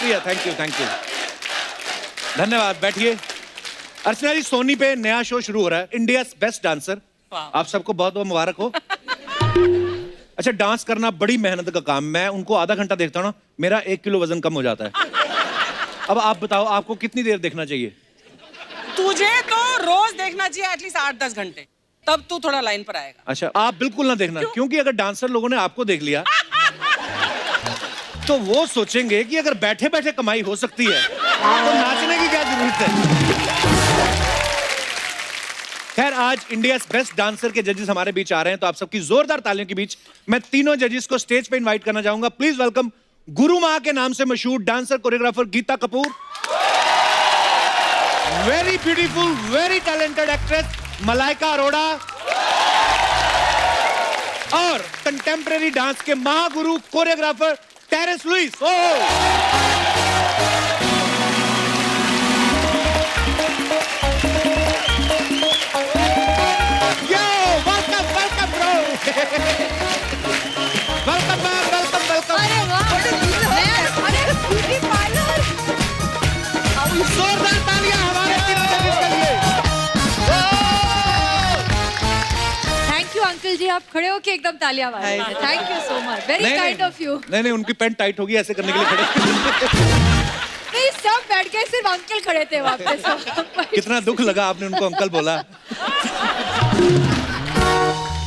शुक्रिया, thank you, thank you, धन्यवाद। बैठिए। अर्चना जी, सोनी पे नया शो शुरू हो रहा है, इंडिया बेस्ट डांसर। आप सबको बहुत बहुत मुबारक हो। अच्छा, डांस करना बड़ी मेहनत का काम। मैं उनको आधा घंटा देखता हूँ ना, मेरा 1 किलो वजन कम हो जाता है। अब आप बताओ, आपको कितनी देर देखना चाहिए? तुझे तो रोज देखना चाहिए एटलीस्ट 8-10 घंटे, तब तू थोड़ा लाइन पर आएगा। अच्छा, आप बिल्कुल ना देखना, क्योंकि अगर डांसर लोगों ने आपको देख लिया तो वो सोचेंगे कि अगर बैठे बैठे कमाई हो सकती है तो नाचने की क्या जरूरत है। खैर, आज इंडिया बेस्ट डांसर के जजेस हमारे बीच आ रहे हैं, तो आप सबकी जोरदार तालियों के बीच मैं तीनों जजेस को स्टेज पे इनवाइट करना चाहूंगा। प्लीज वेलकम गुरु माँ के नाम से मशहूर dancer choreographer Geeta Kapoor, very beautiful very talented actress Malaika Arora, और कंटेम्परेरी डांस के महागुरु choreographer Terence Lewis. Welcome ma'am, welcome welcome. अरे वाह, अरे ब्यूटी पार्लर। जोरदार तालियां हमारे तीनों जजेस के लिए। थैंक यू अंकल जी, आप खड़े होके एकदम तालियां मार रहे हैं। Thank you so much, very kind of you. नहीं, उनकी पैंट टाइट होगी, ऐसे करने के लिए खड़े। नहीं, सब बैठ गए, सिर्फ अंकल खड़े थे वहाँ पे। कितना दुख लगा आपने उनको अंकल बोला।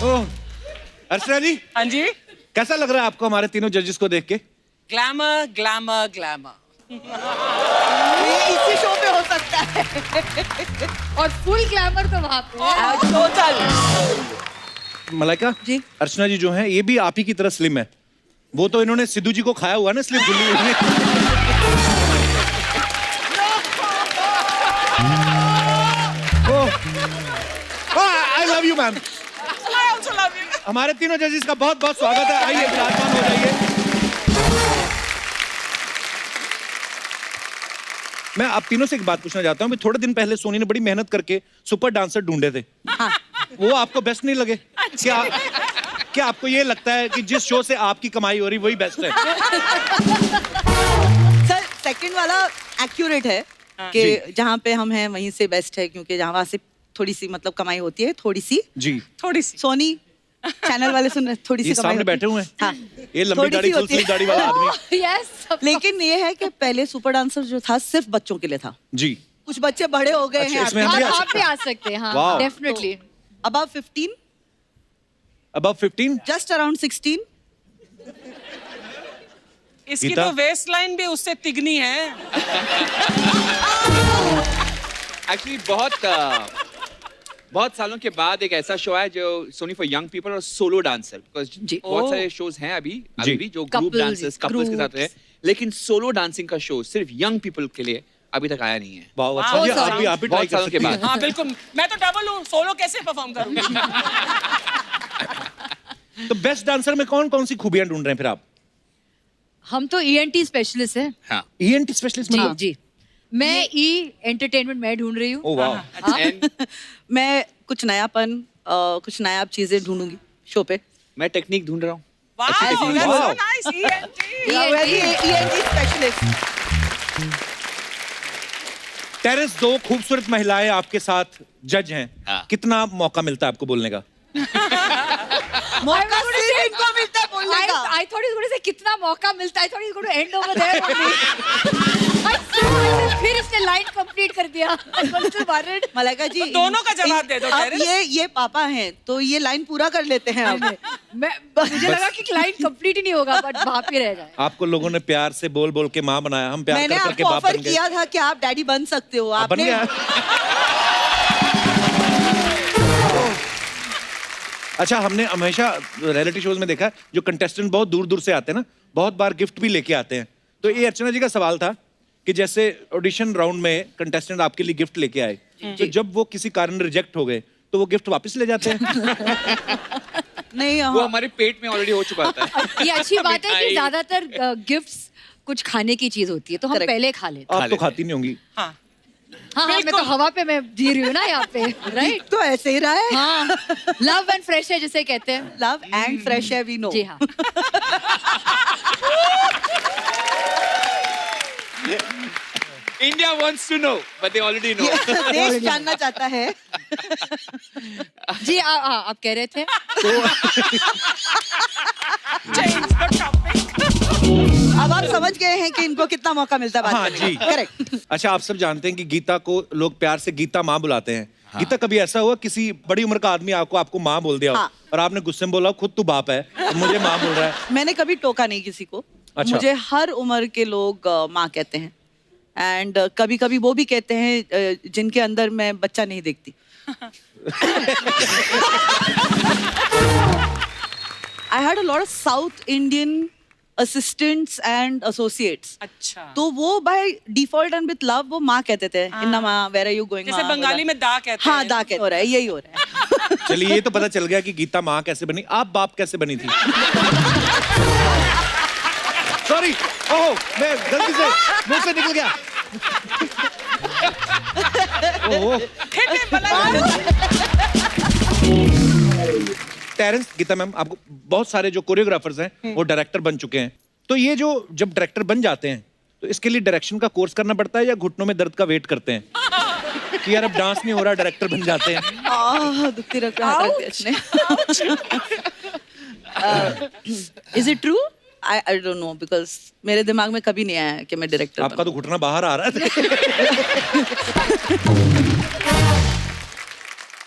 ओह, अर्चना जी। हाँ जी। कैसा लग रहा है आपको हमारे तीनों जजेस को देख के? Glamour glamour glamour. ये इसी शो पे हो सकता है। और फुल ग्लैमर तो वहाँ पे। टोटल। मलाइका जी। अर्चना जी जो हैं, ये भी आप ही की तरह स्लिम है। वो तो इन्होंने सिद्धू जी को खाया हुआ ना, स्लिम फुल्ली हुई। I love you ma'am. I also love you. हमारे तीनों जजेस का बहुत बहुत स्वागत है। आइए, विराजमान हो जाइए। मैं आप तीनों से एक बात पूछना चाहता हूँ। थोड़े दिन पहले सोनी ने बड़ी मेहनत करके सुपर डांसर ढूंढे थे। हाँ। वो आपको बेस्ट नहीं लगे? क्या आपको ये लगता है कि जिस शो से आपकी कमाई हो रही वही बेस्ट है? सर, सेकंड वाला एक्यूरेट है कि जहाँ पे हम हैं वहीं से बेस्ट है, क्योंकि जहाँ वहाँ से थोड़ी सी मतलब कमाई होती है, थोड़ी सी जी, थोड़ी सी। सोनी चैनल वाले सुन रहे, थोड़ी सी ये कमाई सामने होती बैठे हुए हैं। हाँ, ये लंबी थोड़ी दाढ़ी, सी फुल होती है। स्लीव दाढ़ी वाला आदमी। यस, लेकिन ये है कि पहले सुपर डांसर जो था सिर्फ बच्चों के लिए था। जी। कुछ बच्चे बड़े हो गए अच्छा, हैं। इसमें हम भी आप भी आ सकते हैं। हाँ, Wow. Definitely. Above 15, Above 15? Just around 16। इसकी गीता? तो वेस्ट लाइन भी उससे तिगनी है। एक्चुअली बहुत सालों के बाद एक ऐसा शो है जो सोनी फॉर यंग पीपल और सोलो डांसर, बिकॉज बहुत सारे शोज हैं अभी भी जो ग्रुप Couples, डांसर्स कपल्स के साथ है, लेकिन सोलो डांसिंग का शो सिर्फ यंग पीपल के लिए अभी तक आया नहीं है। वाह, अच्छा जी, आप भी ट्राई बहुत कर सालों के सकती हैं। बाद। हाँ बिल्कुल, मैं तो डबल हूँ, सोलो कैसे परफॉर्म करूंगी? तो बेस्ट डांसर में कौन कौन सी खूबियां ढूंढ रहे हैं फिर आप? हम तो ENT स्पेशलिस्ट हैं। हाँ। ENT स्पेशलिस्ट जी मतलब? जी, मैं एंटरटेनमेंट मैं ढूंढ रही हूँ। ओह वाह। And मैं कुछ नयापन, कुछ नया चीजें ढूंढूंगी शो पे। मैं टेक्निक ढूंढ रहा हूँ। Wow, technique. that's so Wow. nice. ENT. ENT specialist. Terence, 2 खूबसूरत महिलाएं आपके साथ जज हैं। हाँ। कितना मौका मिलता है आपको बोलने का? मौका सिर्फ इनको मिलता है बोलने का। I thought he's going to say कितना मौका मिलता है। I thought he's going to end over there only. फिर इसने लाइन कंप्लीट कर दिया। I was still worried. Malaika जी, तो दोनों का जवाब दे दो, अब टेरेंस। ये पापा हैं तो ये लाइन पूरा कर लेते हैं अब। मुझे लगा कि लाइन कंप्लीट ही नहीं होगा, बट वहाँ पे रह जाए। आपको लोगों ने प्यार से बोल बोल के माँ बनाया, हम प्यार मैंने कर करके आपको बाप ऑफर बन गए। किया था कि आप डैडी बन सकते हो, आप बन आपने गया। अच्छा, हमने हमेशा रियलिटी शोज में देखा है, जो कंटेस्टेंट बहुत दूर दूर से आते हैं ना, बहुत बार गिफ्ट भी लेके आते हैं। तो ये अर्चना जी का सवाल था कि जैसे ऑडिशन राउंड में कंटेस्टेंट आपके लिए गिफ्ट लेके आए, तो जब वो किसी कारण रिजेक्ट हो गए तो वो गिफ्ट वापस ले जाते हैं? नहीं। वो हमारे पेट में ऑलरेडी हो चुका था। ये अच्छी बात है कि मिठाई। ज्यादातर गिफ्ट्स कुछ खाने की चीज होती है, तो हम Correct. पहले खा लेते हैं। आप तो खाती नहीं होंगी। हाँ। हाँ, मैं तो हवा पे मैं जी रही हूँ ना यहाँ पे, राइट? तो ऐसे ही रहा है। हाँ, लव एंड फ्रेश है जिसे कहते हैं। लव एंड फ्रेश है, वी नो। जी हाँ। India wants to know, but they already know. देश जानना चाहता है. जी आप कह रहे थे. Change the topic. अब आप समझ गए हैं कि इनको कितना मौका मिलता है बात हाँ करने जी. का. करेक्ट. अच्छा, आप सब जानते हैं कि गीता को लोग प्यार से गीता माँ बुलाते हैं. गीता, कभी ऐसा हुआ किसी बड़ी उम्र का आदमी आपको माँ बोल दिया हो, हाँ. और आपने गुस्से में बोला खुद तू बाप है, तो मुझे माँ बोल रहा है? मैंने कभी टोका नहीं किसी को. अच्छा. मुझे हर उम्र के लोग माँ कहते हैं. एंड कभी कभी वो भी कहते हैं जिनके अंदर मैं बच्चा नहीं देखती. I had a lot of South Indian assistants and associates. अच्छा. तो वो by default and with love वो माँ कहते थे. इन्ना माँ, where are you going? जैसे माँ, बंगाली में दा कहते हैं. हाँ, दा कहते हो रहा है, यही हो रहा है. चलिए, ये तो पता चल गया कि गीता माँ कैसे बनी. आप बाप कैसे बनी थी? सॉरी, ओह, मैं गलती से मुंह से निकल गया. ओह, टेरेंस, गीता मैम, आपको बहुत सारे जो कोरियोग्राफर्स हैं वो डायरेक्टर बन चुके हैं. तो ये जो जब डायरेक्टर बन जाते हैं तो इसके लिए डायरेक्शन का कोर्स करना पड़ता है या घुटनों में दर्द का वेट करते हैं कि यार अब डांस नहीं हो रहा, डायरेक्टर बन जाते हैं? दुखती रख is it true? I don't know because मेरे दिमाग में कभी नहीं आया कि मैं डायरेक्टर. आपका तो घुटना बाहर आ रहा है.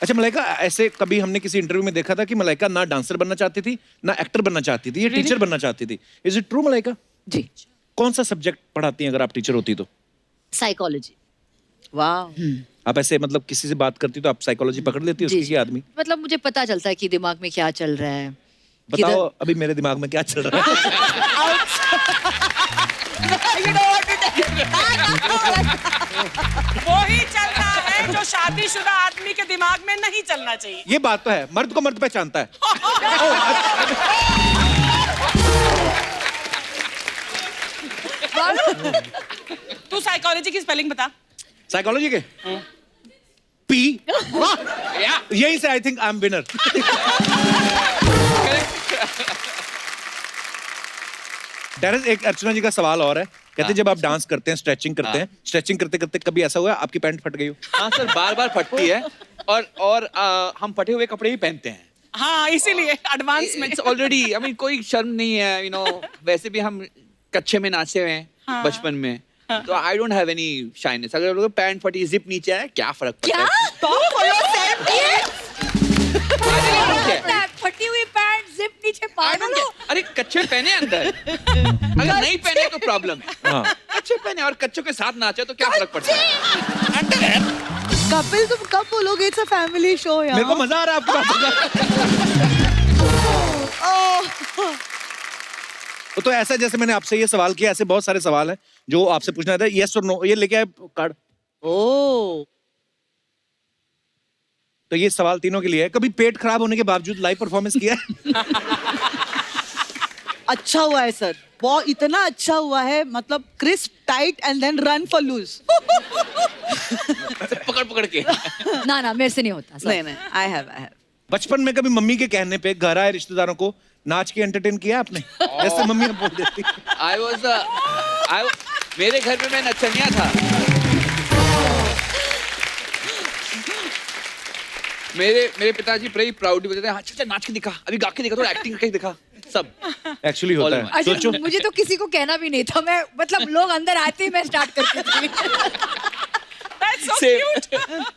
अच्छा मलाइका, ऐसे कभी हमने किसी इंटरव्यू में देखा था कि मलाइका ना डांसर बनना चाहती थी ना एक्टर बनना चाहती थी, ये टीचर बनना चाहती थी. Is it true Malaika? जी. कौन सा सब्जेक्ट पढ़ाती हैं अगर आप टीचर होती तो? साइकोलॉजी. वाह. आप ऐसे मतलब किसी से बात करती तो आप साइकोलॉजी पकड़ लेती हो उसकी आदमी? मतलब मुझे पता चलता है कि दिमाग में क्या चल रहा है. बताओ अभी मेरे दिमाग में क्या चल रहा है? वो ही चलता है जो शादीशुदा आदमी के दिमाग में नहीं चलना चाहिए. ये बात तो है, मर्द को मर्द पहचानता है. तू साइकोलॉजी की स्पेलिंग बता. साइकोलॉजी के पी. यही से I think I am winner. Dress, एक अर्चना जी का सवाल और है. कहते जब आप डांस करते हैं, स्ट्रेचिंग करते हैं, स्ट्रेचिंग करते करते कभी ऐसा हुआ आपकी पैंट फट गई हो? हाँ सर, बार बार फटती है. और हम फटे हुए कपड़े ही पहनते हैं. हाँ, इसीलिए एडवांस में. इट्स ऑलरेडी, आई मीन कोई शर्म नहीं है, यू नो. वैसे भी हम कच्चे में नाचे हुए हैं बचपन में, तो I don't have any shyness. अगर लोग पैंट फटी, जिप नीचे है, क्या फर्क पड़ता है? फटी हुई पैंट जिप नीचे पागल हो. अरे कच्चे पहने अंदर, अगर नहीं पहने तो प्रॉब्लम है. हाँ. कच्चे पहने और कच्चों के साथ नाचे तो क्या फर्क पड़ता है? कपिल, तुम कब बोलोगे इट्स अ फैमिली शो यार? मेरे को मजा आ रहा है आपकी बातों का. तो ऐसा जैसे मैंने आपसे ये सवाल किया, ऐसे बहुत सारे सवाल हैं जो आपसे पूछना था. यस और नो, ये लेके आए कार्ड. ओह. तो ये सवाल तीनों के लिए है. कभी पेट खराब होने के बावजूद लाइव परफॉर्मेंस किया है? अच्छा हुआ है सर, बहुत इतना अच्छा हुआ है. मतलब crisp, tight and then run for loose. पकड़ पकड़ के. ना मेरे से नहीं होता सर. नहीं, आई हैव. बचपन में कभी मम्मी के कहने पे घर आए रिश्तेदारों को नाच के एंटरटेन किया आपने? जैसे मम्मी बोल देती. मेरे घर में मैं नचनिया था. मेरे पिताजी बड़े प्राउडली बोलते थे, अच्छा नाच के दिखा, अभी गा के दिखा, थोड़ा एक्टिंग करके दिखा. सब एक्चुअली होता है. अच्छा, सोचो मुझे तो किसी को कहना भी नहीं था. मैं मतलब लोग अंदर आते ही मैं स्टार्ट करती थी. That's so Same. cute.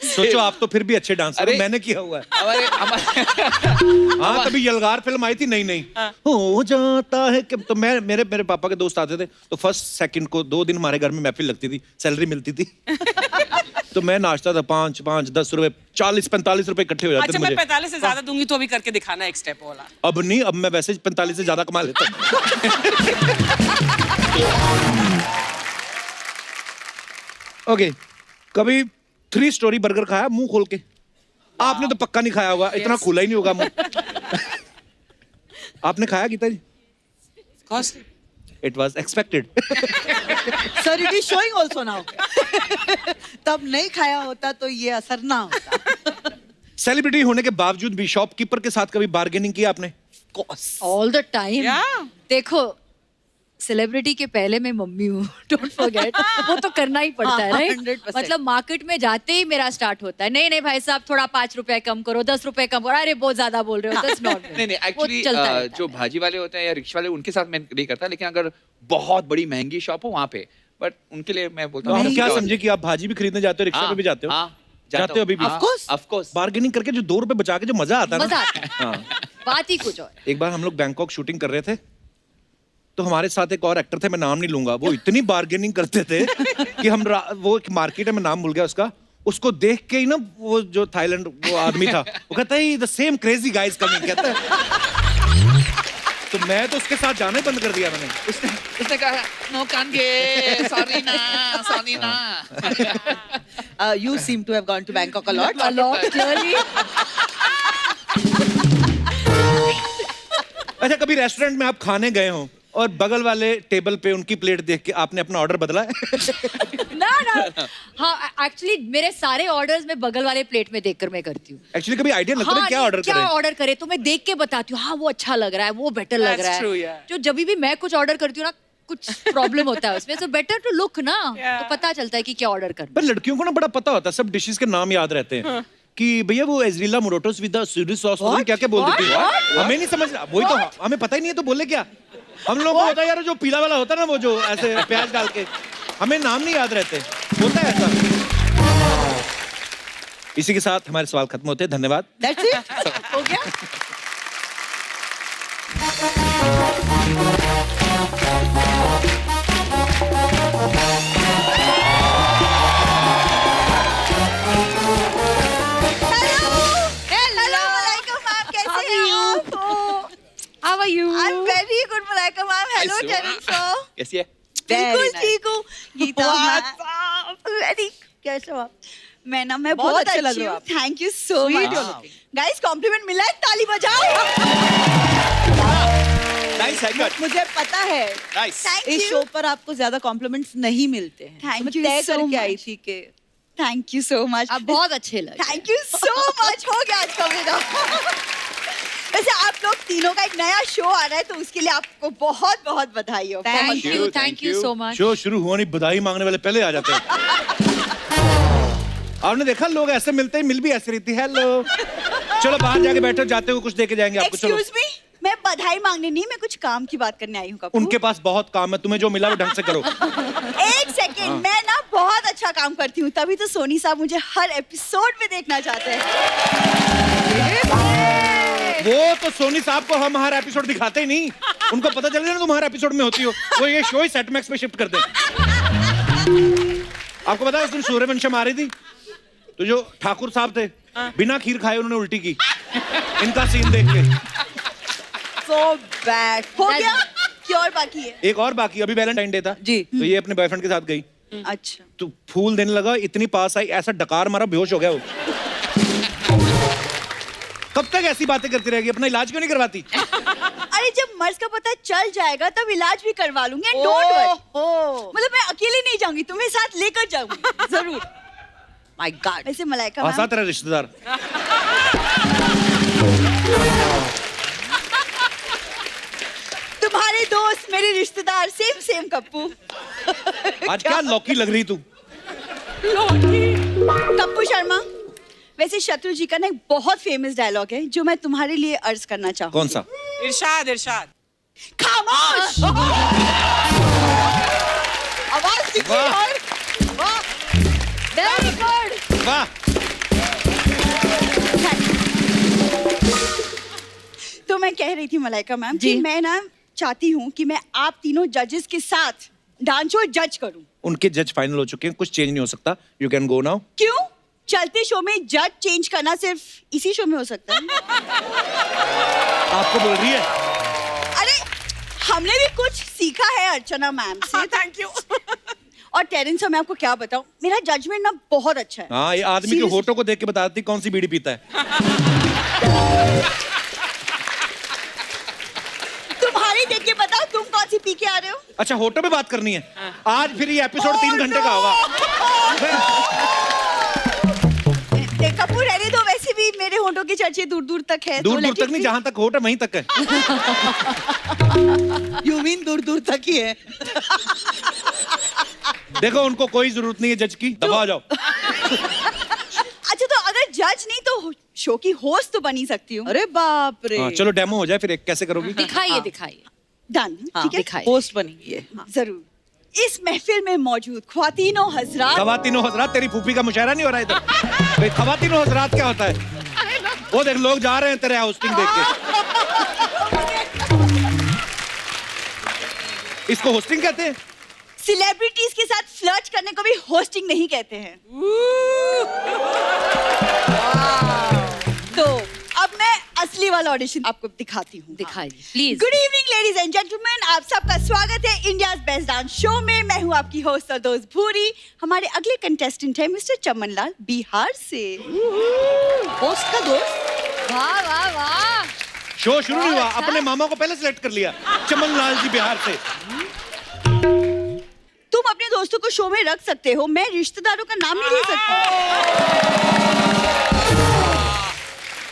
सोचो आप तो फिर भी अच्छे डांसर. अरे, मैंने किया हुआ है. हमारे हाँ, कभी यलगार फिल्म आई थी. नहीं हो जाता है कि तो मेरे पापा के दोस्त आते थे तो फर्स्ट सेकंड को 2 दिन हमारे घर में महफिल लगती थी, सैलरी मिलती थी. तो मैं नाचता था. 5 10 रुपए, 40-45 रुपए इकट्ठे हो जाते अच्छा, थे मैं मुझे. 45 से ज्यादा दूंगी तो अभी करके दिखाना एक स्टेप वाला. अब नहीं, अब मैं वैसे 45 से ज्यादा कमा लेता हूं. ओके, कभी 3 स्टोरी बर्गर खाया मुंह खोल के? आपने तो पक्का नहीं खाया होगा, इतना खुला ही नहीं होगा मुंह. आपने खाया गीता जी? It was expected. Sir, it is showing also now. तब नहीं खाया होता तो ये असर ना होता. सेलिब्रिटी होने के बावजूद भी शॉपकीपर के साथ कभी बार्गेनिंग की आपने? All the time. Yeah. देखो, सेलिब्रिटी के पहले मैं मम्मी हूँ, डोंट फॉरगेट। वो तो करना ही पड़ता है, राइट? 100%। मतलब मार्केट में जाते ही मेरा स्टार्ट होता है, नहीं नहीं भाई साहब थोड़ा 5 रुपए कम करो, 10 रुपए कम करो, अरे बहुत ज्यादा बोल रहे हो, that's not नहीं नहीं एक्चुअली जो भाजी वाले होते हैं या रिक्शा वाले उनके साथ मैं नहीं करता, लेकिन अगर बहुत बड़ी महंगी शॉप हो वहाँ पे, बट उनके लिए मैं बोलता तो हम हूँ क्या समझे कि आप भाजी भी खरीदने जाते हो, रिक्शा पे भी जाते हो? जाते हो अभी भी? ऑफ कोर्स बार्गेनिंग करके जो 2 रुपए बचा के जो मजा आता है मजा ना। आता है, हाँ। बात ही कुछ और। एक बार हम लोग बैंकॉक शूटिंग कर रहे थे, तो हमारे साथ एक और एक्टर थे, मैं नाम नहीं लूंगा, वो इतनी बार्गेनिंग करते थे कि हम वो एक मार्केट है, मैं नाम भूल गया उसका, उसको देख के ही ना वो जो थाईलैंड वो आदमी था, वो कहता है the same crazy guys coming, कहता है। तो मैं तो उसके साथ जाना ही बंद कर दिया मैंने। उसने कहा नो कांगे, सॉरी ना। You seem to have gone to Bangkok a lot. A lot, clearly. अच्छा, कभी रेस्टोरेंट में आप खाने गए हो और बगल वाले टेबल पे उनकी प्लेट देख के आपने अपना ऑर्डर बदला है? ना हाँ, एक्चुअली मेरे सारे ऑर्डर्स मैं बगल वाले प्लेट में देखकर मैं करती हूँ। एक्चुअली कभी आइडिया लगता है क्या ऑर्डर करें? क्या ऑर्डर करे तो मैं देख के बताती हूँ, हाँ वो अच्छा लग रहा है, वो बेटर लग That's रहा है। true, yeah. जो जब भी मैं कुछ ऑर्डर करती हूँ ना, कुछ प्रॉब्लम होता है उसमें, so better to look ना, तो पता चलता है कि क्या ऑर्डर करना। पर लड़कियों को ना बड़ा पता होता है, सब डिशेस के नाम याद रहते हैं कि भैया वो एजरीला मोरोटोस विद स्वीट सॉस, क्या क्या बोल देती है, हमें नहीं समझ, वही तो हमें पता ही नहीं है, तो बोले क्या हम लोग को होता है यार, जो पीला वाला होता है ना, वो जो ऐसे प्याज डाल के, हमें नाम नहीं याद रहते, होता है ऐसा। इसी के साथ हमारे सवाल खत्म होते हैं, धन्यवाद। That's it. हो गया? Hello, Malaika ma'am, कैसे How are हैं you? आप? How are you? I'm very good, Malaika ma'am. Hello, Hi, Sue. Terence sir. कैसी है? बिल्कुल nice. ठीक हूँ। गीता वेरी कैसे हो आप? मैं बहुत अच्छे लग रही हूँ। Thank you so much. Guys compliment मिला है, ताली बजाओ। Nice haircut. मुझे पता है नाइस। इस शो पर आपको ज्यादा कॉम्प्लीमेंट्स नहीं मिलते हैं। Thank you तय so करके आई much. थी कि थैंक यू सो मच। आप बहुत अच्छे लगे। Thank you so much. हो गया आज का मेरा। वैसे आप लोग तीनों का एक नया शो आ रहा है, तो उसके लिए आपको बहुत बहुत बधाई हो। Thank you so much. Show शुरू हुआ नहीं, बधाई मांगने वाले पहले आ जाते हैं। आपने देखा लोग ऐसे मिलते हैं, मिल भी ऐसे रही थी, हेलो चलो बाहर जाके बैठो, जाते हो कुछ देके जाएंगे आपको। चलो एक्सक्यूज मी, मैं बधाई मांगने नहीं, मैं कुछ काम की बात करने आई हूँ। कपूर, उनके पास बहुत काम है, तुम्हें जो मिला वो ढंग से करो। एक सेकेंड, मैं ना बहुत अच्छा काम करती हूँ, तभी तो सोनी साहब मुझे हर एपिसोड में देखना चाहते हैं। वो तो सोनी साहब को हम हर एपिसोड दिखाते ही नहीं, उनको पता चल गया ना तुम हर एपिसोड में होती हो, वो ये शो ही सेट मैक्स पे शिफ्ट कर दे। आपको पता है उस दिन सूर्यवंशम आ रही थी, तो जो ठाकुर साहब थे बिना खीर खाए उन्होंने उल्टी की, इनका सीन देख के। So bad। हो गया कि और बाकी है? एक और बाकी, अभी वैलेंटाइन डे था जी। तो ये अपने बॉयफ्रेंड के साथ गई, अच्छा, तो फूल देने लगा, इतनी पास आई, ऐसा डकार मारा, बेहोश हो गया वो। कब तक ऐसी बातें करती रहेगी, अपना इलाज क्यों नहीं करवाती? अरे जब मर्ज का पता चल जाएगा तब इलाज भी करवा लूंगी। डोंट वरी, मतलब मैं अकेले नहीं जाऊंगी, तुम्हें साथ लेकर जाऊंगी जरूर। My God. वैसे मलाइका आसा तेरा रिश्तेदार। तुम्हारे दोस्त मेरे रिश्तेदार, सेम सेम कप्पू। आज क्या लौकी लग रही तू? कप्पू शर्मा, वैसे शत्रु जी का ना एक बहुत फेमस डायलॉग है जो मैं तुम्हारे लिए अर्ज करना चाहूँ। कौन सा? इरशाद इरशाद। खामोश। आवाज दिखी वाह। और वाह, वेरी गुड। वाह, तो मैं कह रही थी मलाइका मैम जी। कि मैं ना चाहती हूँ कि मैं आप तीनों जजेस के साथ डांस शो जज करूँ। उनके जज फाइनल हो चुके हैं, कुछ चेंज नहीं हो सकता, यू कैन गो नाउ। क्यों? चलते शो में जज चेंज करना सिर्फ इसी शो में हो सकता है। आपको बोल रही है? अरे हमने भी कुछ सीखा है अर्चना मैम से। Thank you. और टेरेंस मैं आपको क्या बताऊं, मेरा जजमेंट ना बहुत अच्छा है। हाँ, ये आदमी के Seriously? होठों को देख के बताती कौन सी बीड़ी पीता है। तुम्हारी देख के बताओ तुम कौन सी पी के आ रहे हो। अच्छा, होठों पे बात करनी है आज, फिर ये एपिसोड 3 घंटे का होगा। कपूर रहने दो, वैसे भी मेरे होठों की चर्चे दूर दूर तक है। दूर दूर तक नहीं, जहां तक होठ है वहीं तक है। यू मीन दूर दूर तक ही है? देखो उनको कोई जरूरत नहीं है जज की, दबा जाओ। अच्छा तो अगर जज नहीं तो शो की होस्ट तो बन ही सकती हूँ। अरे बाप रे। हाँ, चलो डेमो हो जाए फिर। एक कैसे करोगी? दिखाइए दिखाइए। डन, ठीक है, दिखाइए। होस्ट बनेगी ये। हाँ, जरूर। इस महफिल में मौजूद ख्वातीनो हजरात। खवातीनो हजरात, तेरी फूफी का मुशायरा नहीं हो रहा इधर? भाई खवातीनो हजरात क्या होता है? वो देख लोग जा रहे हैं तेरे होस्टिंग देख के। इसको होस्टिंग कहते हैं? सेलिब्रिटीज के साथ फ्लर्ट करने को भी होस्टिंग नहीं कहते हैं। तो अब मैं असली वाला ऑडिशन आपको दिखाती हूँ। दिखाइए please. Good evening ladies and gentleman, आप सबका स्वागत है इंडियाज बेस्ट डांस शो में। मैं हूँ आपकी होस्ट और दोस्त भूरी। हमारे अगले कंटेस्टेंट है मिस्टर चमन लाल, बिहार से। होस्ट का दोस्त? वाह वाह वाह। शो शुरू नहीं हुआ, अपने मामा को पहले सिलेक्ट कर लिया। चमन लाल जी बिहार से। तुम अपने दोस्तों को शो में रख सकते हो, मैं रिश्तेदारों का नाम नहीं ले सकती।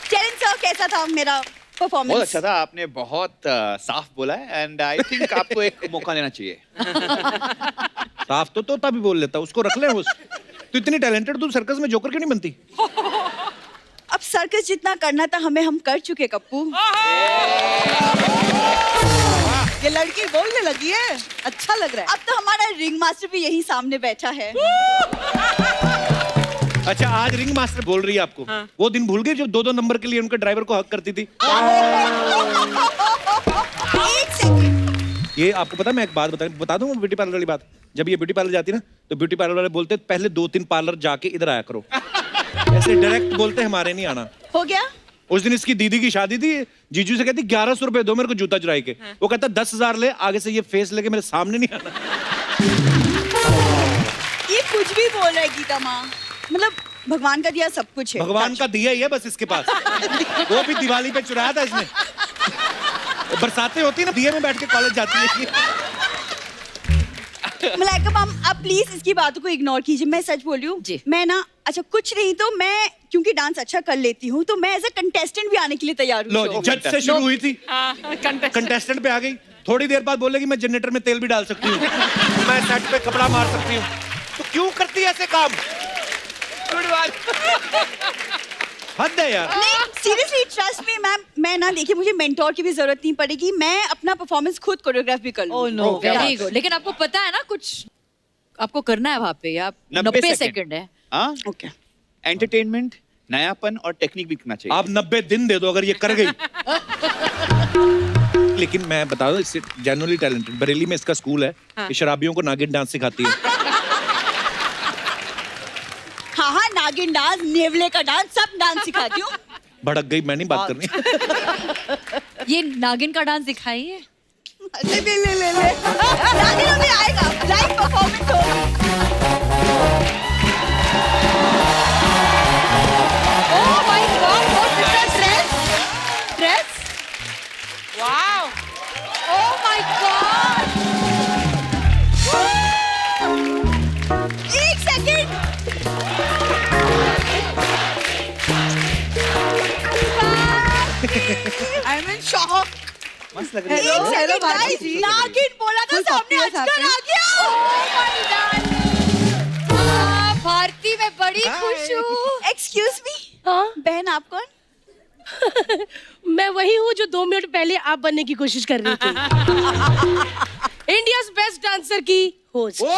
चैलेंज सर, कैसा था मेरा बहुत परफॉर्मेंस? अच्छा था, आपने बहुत साफ बोला है एंड आई थिंक आपको एक मौका लेना चाहिए। साफ तो तोता भी बोल लेता, उसको रख ले होस्ट। तू इतनी टैलेंटेड, तू सर्कस में जोकर क्यों नहीं बनती? अब सर्कस जितना करना था हमें, हम कर चुके कप्पू। ये लड़की बोलने लगी है, अच्छा लग रहा है। अब तो हमारा रिंग मास्टर भी यही सामने बैठा है। अच्छा आज रिंग मास्टर बोल रही है आपको? वो दिन भूल गई जब 2-2 नंबर के लिए उनके ड्राइवर को हक करती थी? एक सेकंड। ये आपको पता है, मैं एक बात बता दूं ब्यूटी पार्लर वाली बात। जब ये ब्यूटी पार्लर जाती है ना, तो ब्यूटी पार्लर वाले बोलते हैं पहले 2-3 पार्लर जाके इधर आया करो। ऐसे डायरेक्ट बोलते हैं हमारे नहीं आना। हो गया? उस दिन इसकी दीदी की शादी थी, जीजू से कहती 1100 रुपए दो मेरे को जूता चुराई के। वो कहता 10,000 ले, आगे से ये फेस लेके मेरे सामने नहीं आना। ये कुछ भी बोल रहा है गीता माँ, मतलब भगवान का दिया सब कुछ है। भगवान का दिया ही है बस इसके पास। वो भी दिवाली पे चुराया था इसने। बरसातें होती है ना, दिए में बैठ के कॉलेज जाती है। मलाइका मैम, आप प्लीज इसकी बातों को इग्नोर कीजिए। मैं सच बोल रही हूँ जी। मैं ना, अच्छा कुछ नहीं तो मैं क्योंकि डांस अच्छा कर लेती हूँ तो मैं एज अ कंटेस्टेंट भी आने के लिए तैयार हूँ। लो show जी, में। जज से शुरू हुई थी, कंटेस्ट। कंटेस्टेंट पे आ गई। थोड़ी देर बाद बोलेगी मैं जनरेटर में तेल भी डाल सकती हूँ, मैं सेट पे कपड़ा मार सकती हूँ। तो क्यों करती है ऐसे काम? हद है यार। नहीं सीरियसली ट्रस्ट मी मैम, मैं ना देखिए मुझे मेंटोर की भी जरूरत नहीं पड़ेगी, मैं अपना परफॉर्मेंस खुद कोरियोग्राफ भी कर लूँ। Oh no. Very good. लेकिन आपको पता है ना कुछ आपको करना है वहां पे, या 90 सेकंड है। हाँ, ओके। एंटरटेनमेंट, नयापन और टेक्निक भी करना चाहिए। आप 90 दिन दे दो अगर ये कर गई। लेकिन मैं बता दूं, इससे जेन्युइनली टैलेंटेड। बरेली में इसका स्कूल है, ये शराबियों को नागिन डांस सिखाती है। हाँ हाँ, नागिन डांस, नेवले का डांस, सब डांस सिखाती हूँ। भड़क गई, मैं नहीं बात करनी। ये नागिन का डांस दिखाइए। ले ले ले ले ले। नागिन अभी आएगा, लाइव परफॉर्मेंस होगा। Oh my god, what is that dress? Dress? Wow. Oh my god. एक second. I am in shock. मस्त लग रही है। एक हेलो सेकंड भारती गाइस, जी। नागिन बोला था Full सामने, copy है अजगर साथ आ गया। भारती मैं बड़ी खुश हूँ। एक्सक्यूज मी, हाँ? बहन आप कौन? मैं वही हूँ जो 2 मिनट पहले आप बनने की कोशिश कर रही थी। इंडियाज बेस्ट डांसर की होस्ट। ओह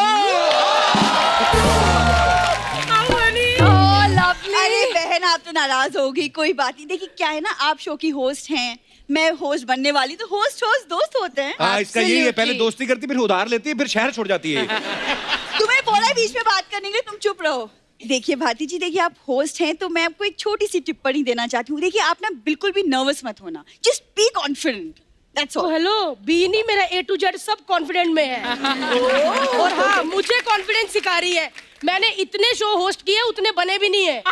लवली। अरे बहन आप तो नाराज होगी, कोई बात नहीं। देखिए क्या है ना, आप शो की होस्ट हैं, मैं होस्ट बनने वाली, तो होस्ट दोस्त होते हैं। हाँ इसका यही है, पहले Absolutely. दोस्ती करती फिर उधार लेती है, फिर शहर छोड़ जाती है। तुम्हें बोला है बीच में बात करने के लिए, तुम चुप रहो। देखिए भारती जी, देखिए आप होस्ट हैं तो मैं आपको एक छोटी सी टिप्पणी देना चाहती हूँ। देखिए आप ना बिल्कुल भी नर्वस मत होना, जस्ट बी कॉन्फिडेंट, दैट्स तो ऑल। हेलो, बी नहीं, मेरा A to Z सब कॉन्फिडेंट में है। और हाँ, मुझे कॉन्फिडेंस सिखा रही है। मैंने इतने शो होस्ट किए, उतने बने भी नहीं है।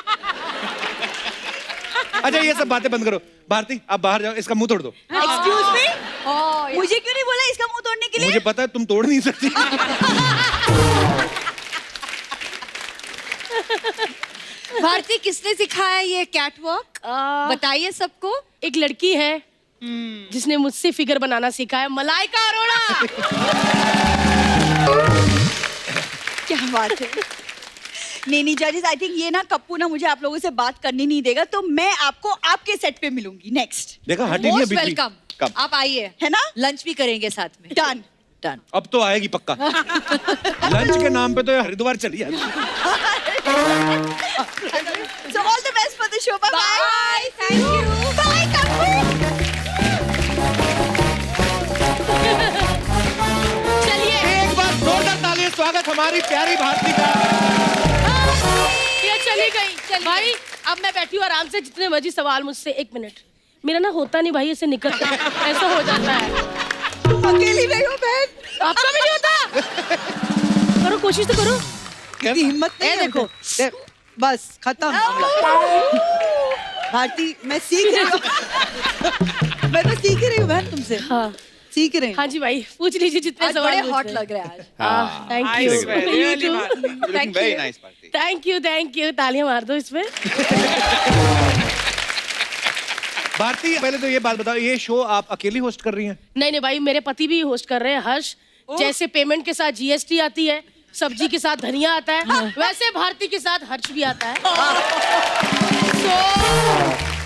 अच्छा ये सब बातें बंद करो। भारती आप बाहर जाओ, इसका मुंह तोड़ दो। एक्सक्यूज मी, ओह मुझे क्यों नहीं बोला इसका मुंह तोड़ने के लिए? मुझे पता है तुम तोड़ नहीं सकती। भारती, किसने सिखाया ये कैटवॉक? बताइए सबको। एक लड़की है जिसने मुझसे फिगर बनाना सीखा है, मलाइका अरोड़ा। क्या बात है। नहीं जजेस, आई थिंक ये ना कप्पू ना मुझे आप लोगों से बात करनी नहीं देगा, तो मैं आपको आपके सेट पे मिलूंगी नेक्स्ट। देखा हटी नहीं मोस्ट अभी भी। वेलकम। कब? आप आइए, है ना? लंच भी करेंगे साथ में। डन। डन। अब तो आएगी पक्का। लंच के नाम पे तो ये हरिद्वार चली जाती। So all the best for the show. Bye bye. Bye. Thank you. Bye Kappu. चलिए एक बार जोरदार तालियां, स्वागत हमारी प्यारी भारती का। ये चली गई। भाई अब मैं बैठी हूँ आराम से, जितने मर्जी सवाल मुझसे। 1 मिनट, मेरा ना होता नहीं भाई, ऐसे निकलता ऐसा हो जाता है। तुम अकेली नहीं हो बहन। आपका भी नहीं होता। करो, कोशिश तो करो। इतनी हिम्मत नहीं है देखो। बस खत्म मामला। भारती मैं सीख रही हूँ। मैं तो सीख ही रही हूँ बहन तुमसे। हाँ सीख रही हूँ। हाँ जी भाई, पूछ लीजिए जितने आज सवाल बड़े मुझसे। हॉट लग रहे हैं आज। Thank I you. swear, really, Bharti. Looking very nice, Bharti. Thank you. तालियां मार दो इसमें। भारती, पहले तो ये बात बताओ, ये शो आप अकेली होस्ट कर रही हैं? नहीं भाई, मेरे पति भी होस्ट कर रहे हैं, हर्ष। जैसे पेमेंट के साथ जीएसटी आती है, सब्जी के साथ धनिया आता है, वैसे भारती के साथ हर्ष भी आता है।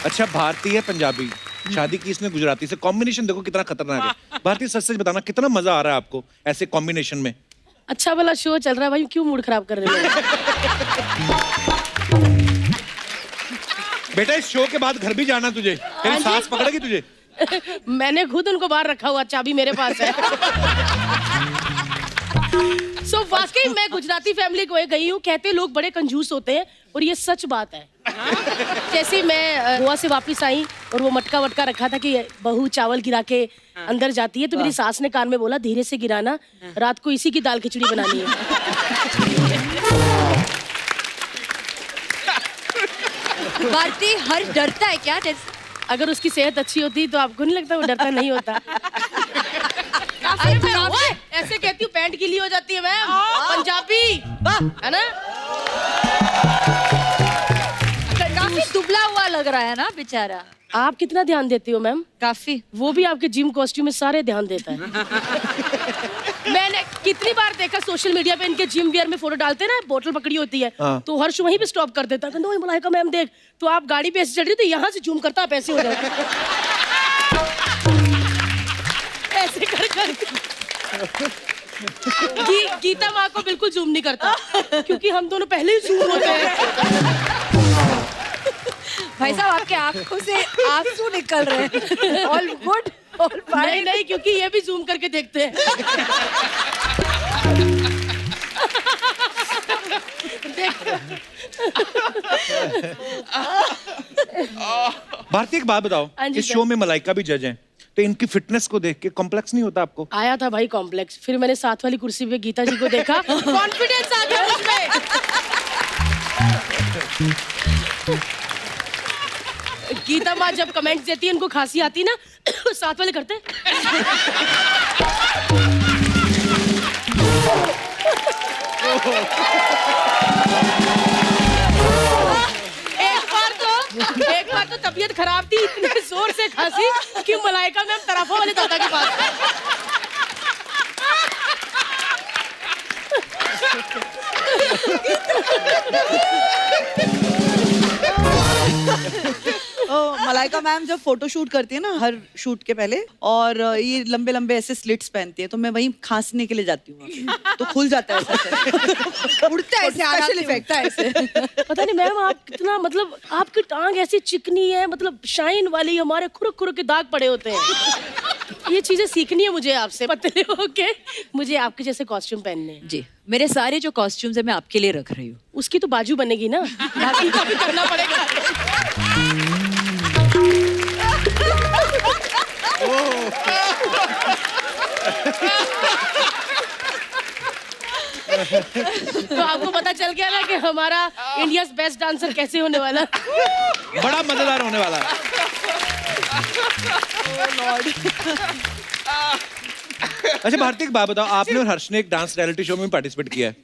अच्छा, भारती है पंजाबी, शादी की इसने गुजराती से, कॉम्बिनेशन देखो कितना खतरनाक है। भारती सच सच बताना, कितना मजा आ रहा है आपको ऐसे कॉम्बिनेशन में? अच्छा भला शो चल रहा है भाई, क्यों मूड खराब कर रहे हो? बेटा इस शो के बाद घर भी जाना तुझे, तेरी हाँ जी। सास पकड़ेगी तुझे। मैंने खुद उनको बाहर रखा हुआ, चाबी मेरे पास है। सो वाकई मैं गुजराती फैमिली को गई हूँ, कहते लोग बड़े कंजूस होते हैं, और ये सच बात है। जैसे मैं गोवा से वापस आई और वो मटका वटका रखा था कि बहू चावल गिरा के अंदर जाती है, तो मेरी सास ने कान में बोला धीरे से गिराना, रात को इसी की दाल खिचड़ी बनानी है। भारती, हर्ष डरता है क्या? अगर उसकी सेहत अच्छी होती तो आपको नहीं लगता वो डरता नहीं होता? अरे मैं ओए, ऐसे कहती हूँ पैंट गीली हो जाती है मैम, पंजाबी है ना। काफी दुबला हुआ लग रहा है ना बेचारा। आप कितना ध्यान देती हो मैम? काफी। वो भी आपके जिम कॉस्ट्यूम में सारे ध्यान देता है। मैंने कितनी बार देखा सोशल मीडिया पे इनके जिम वियर में फोटो डालते हैं ना, बोतल पकड़ी होती है, तो हर्ष वहीं पे स्टॉप कर देता है, कहता मलाइका मैम देख, तो आप गाड़ी पे ऐसे चढ़ रही तो यहाँ से जूम करता, आप ऐसे हो जाते ऐसे कर गीता माँ को बिल्कुल जूम नहीं करता, क्योंकि हम दोनों पहले ही जूम होते हैं। भाई साहब, आपके आंखों से आंसू निकल रहे हैं। All good, all fine. नहीं, क्योंकि ये भी जूम करके देखते हैं। भारती एक बात बताओ, हाँ जी इस सर। शो में मलाइका भी जज हैं, तो इनकी फिटनेस को देख के कॉम्प्लेक्स नहीं होता आपको? आया था भाई कॉम्प्लेक्स, फिर मैंने साथ वाली कुर्सी पे गीता जी को देखा, कॉन्फिडेंस आ गया मुझमें। गीता माँ जब कमेंट्स देती है, इनको खांसी आती ना, साथ वाले करते एक बार तो तबीयत खराब थी, इतने जोर से खांसी कि मलाइका मैम तराफा वाले दादा के पास। मलाइका मैम जब फोटो शूट करती है ना, हर शूट के पहले, और ये लंबे लंबे ऐसे स्लिट्स पहनती है, तो मैं वहीं खांसने के लिए जाती हूँ, तो खुल जाता है ऐसा। उड़ता है ऐसे, स्पेशल इफेक्ट है ऐसे। पता नहीं मैम, आप कितना, मतलब आपकी टांग ऐसी चिकनी है, मतलब शाइन वाली, हमारे खुरक खुरक के दाग पड़े होते हैं। ये चीजें सीखनी है मुझे आपसे, पतले होके मुझे आपके जैसे कॉस्ट्यूम पहनने हैं। जी, मेरे सारे जो कॉस्ट्यूम्स है मैं आपके लिए रख रही हूँ। उसकी तो बाजू बनेगी ना, बाकी का भी करना पड़ेगा। तो आपको पता चल गया ना कि हमारा इंडिया बेस्ट डांसर कैसे होने वाला। बड़ा मजेदार होने वाला है। अच्छा भारती एक बात बताओ, आपने और हर्ष ने एक डांस रियलिटी शो में पार्टिसिपेट किया है,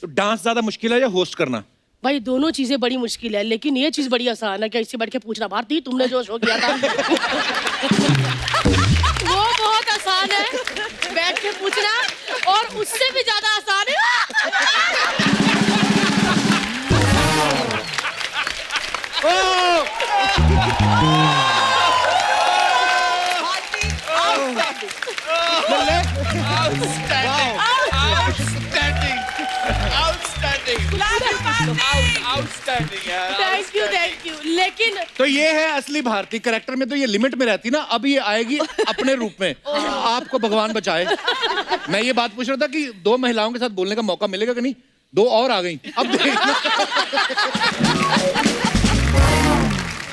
तो डांस ज्यादा मुश्किल है या होस्ट करना? भाई दोनों चीजें बड़ी मुश्किल है, लेकिन ये चीज बड़ी आसान है कि इससे बैठ के पूछना, भारती तुमने जो शो किया था वो बहुत आसान है बैठ के पूछना, और उससे भी ज्यादा आसान है थैंक यू। लेकिन तो ये है असली भारती। कैरेक्टर में तो ये लिमिट में रहती ना, अब ये आएगी अपने रूप में। आपको भगवान बचाए। मैं ये बात पूछ रहा था कि 2 महिलाओं के साथ बोलने का मौका मिलेगा कि नहीं, 2 और आ गई। अब देखना।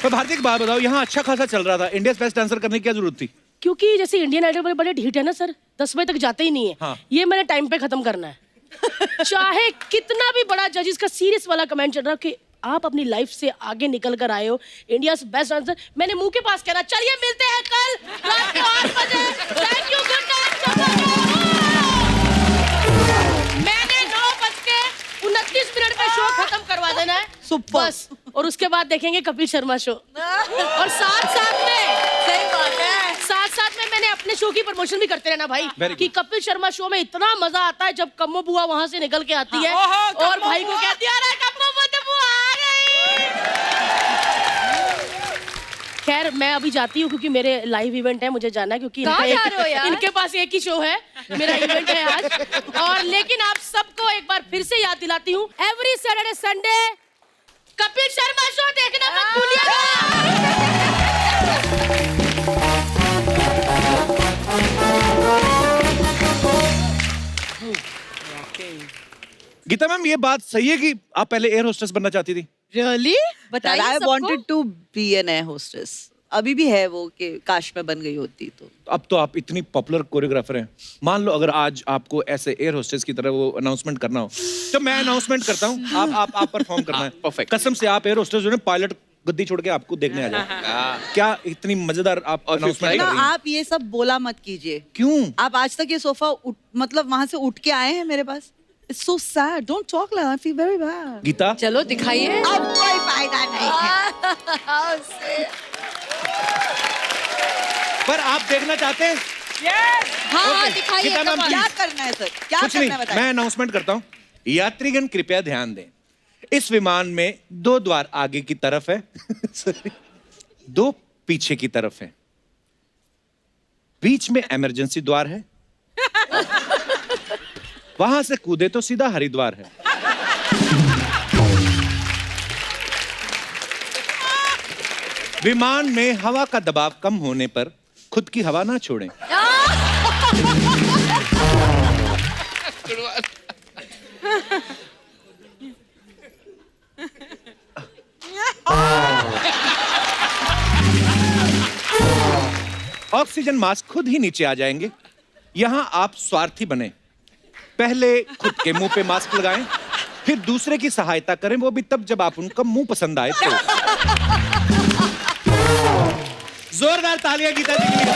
तो भारती की बात बताओ, यहाँ अच्छा खासा चल रहा था, इंडिया बेस्ट डांसर करने की क्या जरूरत थी? क्योंकि जैसे इंडियन आइडल वाले बड़े ढीठ है ना सर, 10 बजे तक जाते ही नहीं है। हाँ। ये मैंने टाइम पे खत्म करना है। चाहे कितना भी बड़ा जजेस का सीरियस वाला कमेंट चल रहा है कि आप अपनी लाइफ से आगे निकल कर आए हो, इंडिया बेस्ट डांसर, मैंने मुंह के पास कहना, चलिए मिलते हैं कल रात के 8 बजे। Thank you, good night. मैंने 9:29 पे शो खत्म करवा देना है बस, और उसके बाद देखेंगे कपिल शर्मा शो। और साथ साथ में मैंने अपने शो की प्रमोशन भी करते रहना भाई, कि कपिल शर्मा शो में इतना मजा आता है जब कम्मो बुआ वहां से निकल के आती है और भाई को कहती है, अरे कम्मो बुआ आ गई। खैर मैं अभी जाती हूँ क्योंकि मेरे लाइव इवेंट है, मुझे जाना है, क्योंकि इनके पास एक ही शो है, मेरा इवेंट है आज। और लेकिन आप सबको एक बार फिर से याद दिलाती हूँ, every Saturday Sunday Kapil Sharma show देखना मत भूलिएगा। गीता मैम, ये बात सही है कि आप पहले एयर होस्टेस बनना चाहती थी? Really? बताइए I सबको। wanted to be an air hostess. अभी भी है वो कि काश मैं बन गई होती तो। अब तो आप इतनी पॉपुलर कोरियोग्राफर हैं, मान लो अगर आज आपको ऐसे एयर होस्टेस की तरह वो अनाउंसमेंट करना हो, तो मैं अनाउंसमेंट करता हूँ, आप परफॉर्म करना है। perfect. कसम से आप एयर होस्टेस जो है पायलट गद्दी छोड़ के आपको देखने आ जाए। क्या इतनी मजेदार आप अनाउंसमेंट कर ना रही हैं? आप ये सब बोला मत कीजिए। क्यों? आप आज तक ये सोफा मतलब वहां से उठ के आए हैं मेरे पास। It's so sad. Don't talk like that. I feel very bad. Gita, चलो दिखाइए। अब कोई फायदा नहीं है। पर आप देखना चाहते हैं? हाँ Okay. दिखाइए। गीता मैम, कमाल। क्या करना है सर? क्या कुछ करना है नहीं, बताइए। मैं अनाउंसमेंट करता हूँ। यात्रीगण कृपया ध्यान दें, इस विमान में 2 द्वार आगे की तरफ है, 2 पीछे की तरफ है, बीच में इमरजेंसी द्वार है, वहां से कूदे तो सीधा हरिद्वार है। विमान में हवा का दबाव कम होने पर खुद की हवा ना छोड़ें। ऑक्सीजन मास्क खुद ही नीचे आ जाएंगे। यहां आप स्वार्थी बने, पहले खुद के मुंह पे मास्क लगाएं, फिर दूसरे की सहायता करें, वो भी तब जब आप उनका मुंह पसंद आए तो। जोरदार तालियां गीता जी के लिए।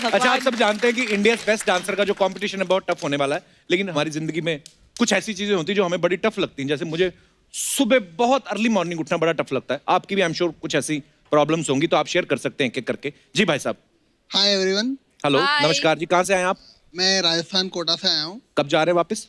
अच्छा, आप सब जानते हैं कि इंडिया बेस्ट डांसर का जो कंपटीशन है बहुत टफ होने वाला है, लेकिन हमारी जिंदगी में कुछ ऐसी चीजें होती हैं जो हमें बड़ी टफ लगती हैं। जैसे मुझे सुबह बहुत अर्ली मॉर्निंग उठना बड़ा टफ लगता है। आपकी भी आई एम श्योर कुछ ऐसी प्रॉब्लम्स होंगी, तो आप शेयर कर सकते हैं एक एक करके। जी भाई साहब। Hi everyone. Hello, Hi. नमस्कार जी, कहाँ से आए आप? मैं राजस्थान कोटा से आया हूँ। कब जा रहे हैं वापस?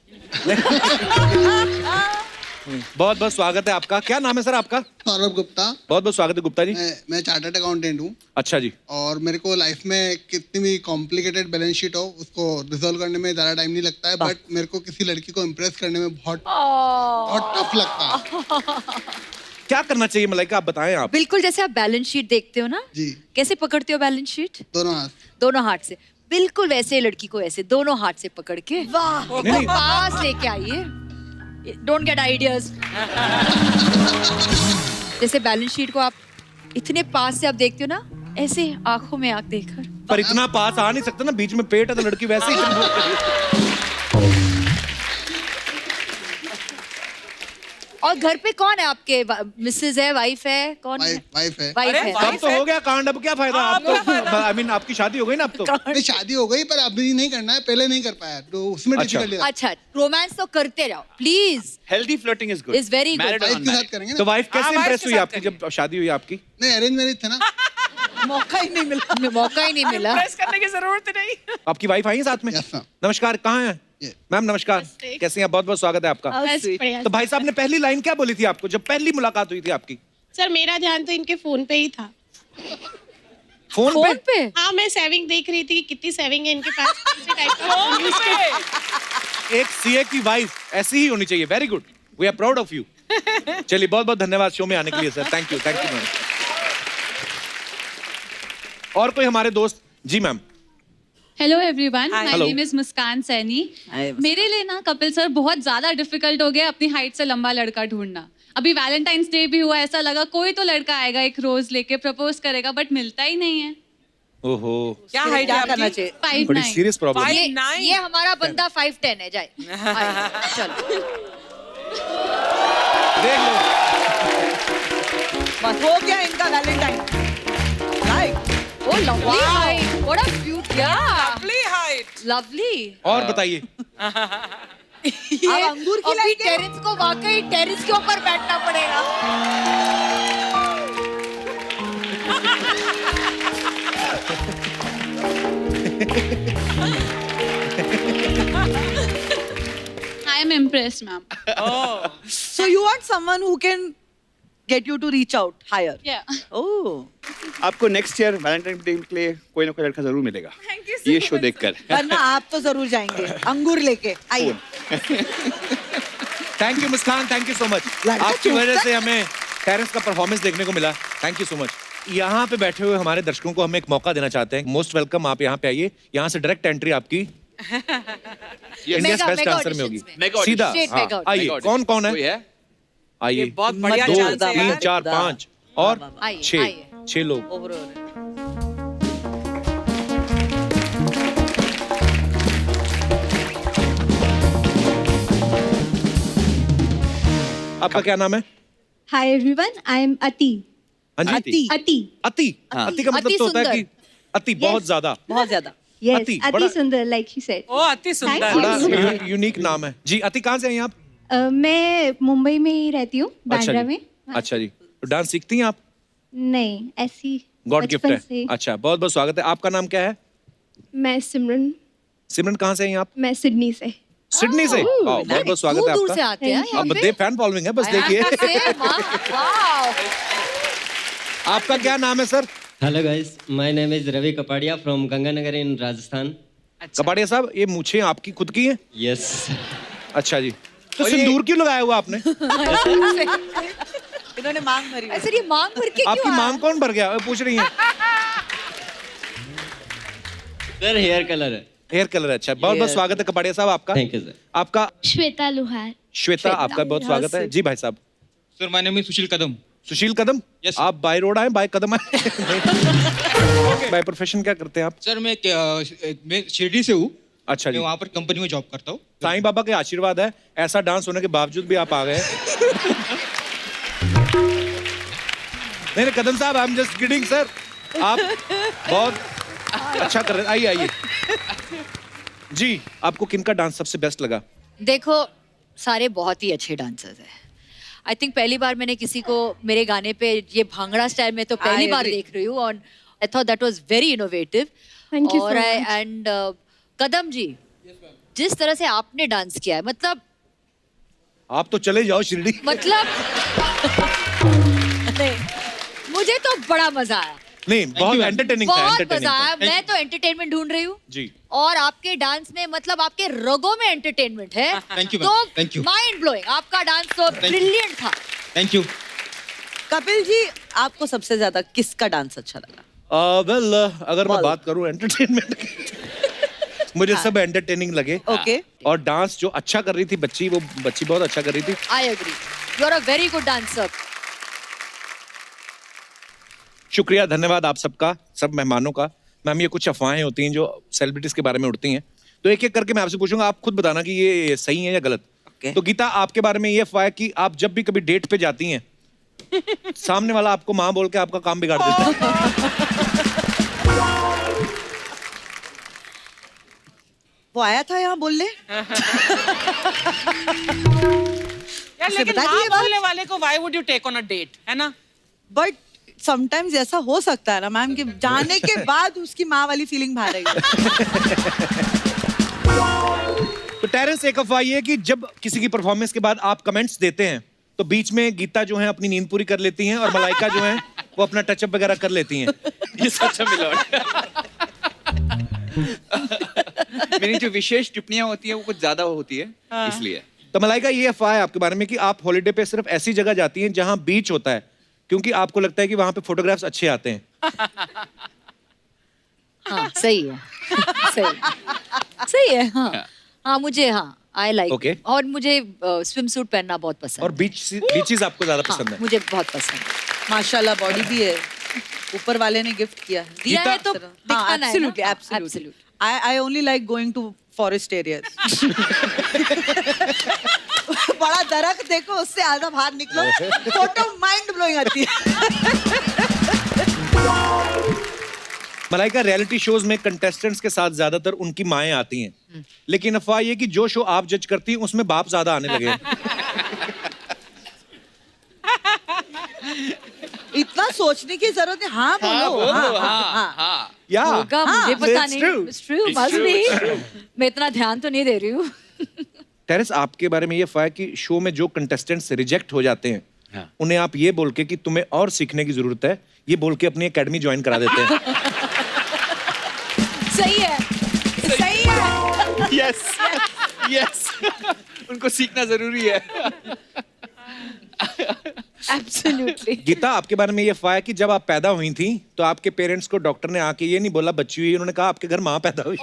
बहुत बहुत स्वागत है आपका। क्या नाम है सर आपका? सौरभ गुप्ता। बहुत बहुत स्वागत है गुप्ता जी। मैं चार्टर्ड अकाउंटेंट हूँ अच्छा जी। और मेरे को लाइफ में कितनी भी कॉम्प्लिकेटेड बैलेंस शीट हो उसको रिजोल्व करने में ज़्यादा टाइम नहीं लगता है, बट मेरे को किसी लड़की को इम्प्रेस करने में बहुत टफ लगता है। क्या करना चाहिए मलाइका, आप बताएं आप। बिल्कुल जैसे आप बैलेंस शीट देखते हो ना, जी। कैसे पकड़ते हो बैलेंस शीट? दोनों हाथ। दोनों हाथ से। बिल्कुल वैसे लड़की को ऐसे दोनों हाथ से पकड़ के नहीं, नहीं। पास लेके आइए। Don't get ideas. जैसे बैलेंस शीट को आप इतने पास से आप देखते हो ना, ऐसे आंखों में आंख देखकर। पर इतना पास आ नहीं सकता ना, बीच में पेट है तो लड़की वैसे ही इतनी दूर खड़ी है। और घर पे कौन है आपके? मिसेज है, वाइफ है, कौन है? वाइफ है। वाइफ अरे, है। वाइफ अब तो हो गया कांड, अब क्या फायदा? आप तो आई मीन आपकी शादी हो गई ना अब तो। नहीं, शादी हो गई पर अभी नहीं करना है, पहले नहीं कर पाया तो उसमें अच्छा। डिफिकल्टी अच्छा, रोमांस तो करते रहो please. Healthy flirting is good. Is very good. Married or wife के unmarried? साथ करेंगे तो ना। वाइफ कैसे हाँ, wife इंप्रेस के हुई साथ आपकी जब शादी हुई आपकी? नहीं, अरेंज मैरिज था ना। मौका ही नहीं मिला। मौका ही नहीं मिला। प्रेस करने की जरूरत ही नहीं। आपकी वाइफ आई है साथ में? Yes, ma'am. नमस्कार, कहाँ हैं ये। मैम? नमस्कार, कैसे हैं? बहुत बहुत स्वागत है आपका। बस बढ़िया। तो भाई साहब ने पहली लाइन क्या बोली थी आपको जब पहली मुलाकात हुई थी आपकी? सर मेरा ध्यान तो इनके फोन पे ही था। फोन फोन पे? पे? हाँ मैं सेविंग देख रही थी कि कितनी सेविंग है इनके पास, कौन से टाइप का। एक सीए की वाइफ ऐसी ही होनी चाहिए। Very good, we are proud of you. चलिए बहुत बहुत धन्यवाद शो में आने के लिए सर। Thank you ma'am. और कोई हमारे दोस्त? जी ma'am. Hello everyone, my Hello. Name is Muskan Saini. Hi, मेरे लिए ना कपिल सर बहुत ज्यादा डिफिकल्ट हो गया अपनी हाइट से लंबा लड़का ढूंढना। अभी वैलेंटाइंस डे भी हुआ, ऐसा लगा कोई तो लड़का आएगा एक रोज लेके प्रपोज करेगा, बट मिलता ही नहीं है। ओहो, क्या हाइट क्या है करना आपकी? चाहिए? 5'9". बड़ी सीरियस प्रॉब्लम। 5'9". ये हमारा बंदा 5'10" है। जाए आइए, चलो। देख लो, बस हो गया इनका Valentine. Right. Oh lovely height, what a beauty. Lovely height. Lovely. और बताइए। ये अंगूर अभी खिलाएंगे? टेरेस को वाकई टेरेस के ऊपर बैठना पड़ेगा। I am impressed ma'am. So you want someone who can get you to reach out higher? या Oh. आपको नेक्स्ट ईयर वैलेंटाइन डे के लिए कोई ना कोई लड़का जरूर मिलेगा ये शो देखकर। वरना आप तो जरूर जाएंगे अंगूर लेके। आइए। Thank you Muskan, thank you so much. लड़का आपकी वजह चूकता- से हमें टेरेंस का परफॉर्मेंस देखने को मिला। Thank you so much. यहाँ पे बैठे हुए हमारे दर्शकों को हम एक मौका देना चाहते हैं। मोस्ट वेलकम, आप यहाँ पे आइए। यहाँ से डायरेक्ट एंट्री आपकी इंडिया मेगा बेस्ट डांसर में ऑडिशंस होगी। में। सीधा Straight हाँ, mega audition। आइए। कौन कौन कोई है? है? आइए। बहुत बढ़िया दो, chance है 3, यार। 4, 5 और आइए, 6। आइए। 6 लोग। Over. आपका क्या नाम है? हाय एवरीवन, आई एम अति। हाँ जी। अति। अति अति। अति का मतलब अति तो होता है सुंदर। कि अति बहुत ज्यादा। बहुत ज्यादा। अति बड़ा सुंदर लाइक ही सेड। ओ अति सुंदर। बड़ा यूनिक नाम है जी। अति कहाँ से हैं आप? मैं मुंबई में ही रहती हूँ, अच्छा बांद्रा जी। में। अच्छा जी। तो डांस सीखती हैं आप? नहीं, ऐसी गॉड गिफ्ट बचपन है। से। अच्छा, बहुत बहुत स्वागत है। आपका नाम क्या है? मैं सिमरन, सिमरन कहाँ से हैं आप? मैं सिडनी से। सिडनी से। बहुत बहुत स्वागत है दूर से आपका। आते हैं यहाँ अब पे। दे फैन फॉलोइंग है, बस देखिए। वाओ। आपका क्या नाम है sir? Hello guys, my name is Ravi Kapadia from Ganganagar in Rajasthan. Kapadia साहब, ये मूछें आपकी खुद की हैं? Yes. अच्छा जी। तो सिंदूर क्यों लगाया हुआ आपने? इन्होंने मांग भरी। सर ये मांग भर के आपकी क्यों मांग कौन भर गया? पूछ रही हैं। Sir, hair color है। हेयर कलर अच्छा। बहुत बहुत स्वागत है कपाड़िया साहब आपका। Thank you sir. आपका श्वेता लोहार। श्वेता, आपका बहुत स्वागत है जी। भाई साहब? Sir my name is Sushil Kadam. Sushil Kadam. Yes, sir. आप बाय रोड आए, बाय कदम आए? बाय प्रोफेशन क्या करते हैं आप? सर मैं शिरडी से हूँ। अच्छा मैं जी। वहाँ पर कंपनी में जॉब करता हूँ। साईं बाबा के आशीर्वाद है, ऐसा डांस होने के बावजूद भी आप आ गए। नहीं कदम साहब, I am just kidding sir. आप बहुत अच्छा कर रहे हैं। आइए आइए जी। आपको किनका डांस सबसे बेस्ट लगा? देखो सारे बहुत ही अच्छे डांसर्स हैं। आई थिंक पहली बार मैंने किसी को मेरे गाने पे ये भांगड़ा स्टाइल में तो पहली I बार agree. देख रही हूँ और I thought that was very innovative. Thank you so और much. एंड कदम जी, जिस तरह से आपने डांस किया है, मतलब आप तो चले जाओ शिरडी। मुझे तो बड़ा मजा आया, नहीं, बहुत you, एंटरटेनिंग था। बहुत entertaining मजा था। आया। मैं तो एंटरटेनमेंट ढूंढ रही हूँ जी। और आपके डांस में मतलब आपके रगों में एंटरटेनमेंट है। Thank you, तो ma'am. Thank you. Mind blowing, आपका डांस तो ब्रिलियंट था। Thank you. कपिल जी, आपको सबसे ज्यादा किसका डांस अच्छा लगा? वेल अगर मैं बोल। बात करूं एंटरटेनमेंट की, मुझे सब एंटरटेनिंग लगे। ओके। और डांस जो अच्छा कर रही थी बच्ची, वो बच्ची बहुत अच्छा कर रही थी। I agree, you are a very good dancer. शुक्रिया, धन्यवाद आप सबका, सब मेहमानों का। मैम, ये कुछ अफवाहें होती हैं जो सेलिब्रिटीज के बारे में उड़ती हैं, तो एक एक करके मैं आपसे पूछूंगा, आप खुद बताना कि ये सही है या गलत। Okay. तो गीता आपके बारे में ये अफवाह है कि आप जब भी कभी डेट पे जाती हैं सामने वाला आपको माँ बोल के आपका काम बिगाड़ देता है। वो आया था यहाँ बोलने। यार उसे लेकिन बता हाँ दिए बात? बोलने वाले को why would you take on a date, है ना? बट समटाइम्स ऐसा हो सकता है ना मैम कि जाने के बाद उसकी माँ वाली फीलिंग बाहर आई। तो टेरेंस, एक अफवाह ये है कि जब किसी की परफॉर्मेंस के बाद आप कमेंट्स देते हैं तो बीच में गीता जो है अपनी नींद पूरी कर लेती हैं और मलाइका जो है वो अपना टचअप वगैरह कर लेती हैं। ये सच है मिलोड। मेरी जो विशेष टिप्पणियां होती है वो कुछ ज्यादा होती है इसलिए। तो मलाइका, ये अफवाह है आपके बारे में कि आप हॉलिडे पे सिर्फ ऐसी जगह जाती हैं जहां बीच होता है क्योंकि आपको लगता है कि वहां पे फोटोग्राफ्स अच्छे आते हैं। हाँ सही है, सही है। हाँ हाँ मुझे, हाँ आई लाइक। Okay. और मुझे स्विम सूट पहनना बहुत पसंद और है। बीचेस आपको ज्यादा पसंद है। मुझे बहुत पसंद है। माशाल्लाह बॉडी भी है, ऊपर वाले ने गिफ्ट किया है। दिया है तो दिखाना है ना? Absolutely Absolutely. Absolutely. I only like going to forest areas. बड़ा दरख्त देखो, उससे आधा बाहर निकलो, फोटो माइंड ब्लोइंग आती है। मलाइका, रियलिटी शोज में कंटेस्टेंट्स के साथ ज्यादातर उनकी माएं आती हैं, लेकिन अफवाह ये कि जो शो आप जज करती हैं उसमें बाप ज्यादा आने लगे हैं। इतना सोचने की जरूरत है। हाँ बोलो, हाँ। या होगा, मुझे पता it's नहीं। true. It's true, must be. मैं इतना ध्यान तो नहीं दे रही हूँ। टेरेंस, आपके बारे में ये अफवाह है कि शो में जो कंटेस्टेंट्स रिजेक्ट हो जाते हैं हाँ। उन्हें आप ये बोल के कि तुम्हें और सीखने की जरूरत है, ये बोल के अपनी एकेडमी ज्वाइन करा देते हैं। सही है, सही है। Yes yes. उनको सीखना जरूरी है। Absolutely. गीता, आपके बारे में ये अफवाह है कि जब आप पैदा हुई थी तो आपके पेरेंट्स को डॉक्टर ने आके ये नहीं बोला बच्ची हुई, उन्होंने कहा आपके घर माँ पैदा हुई।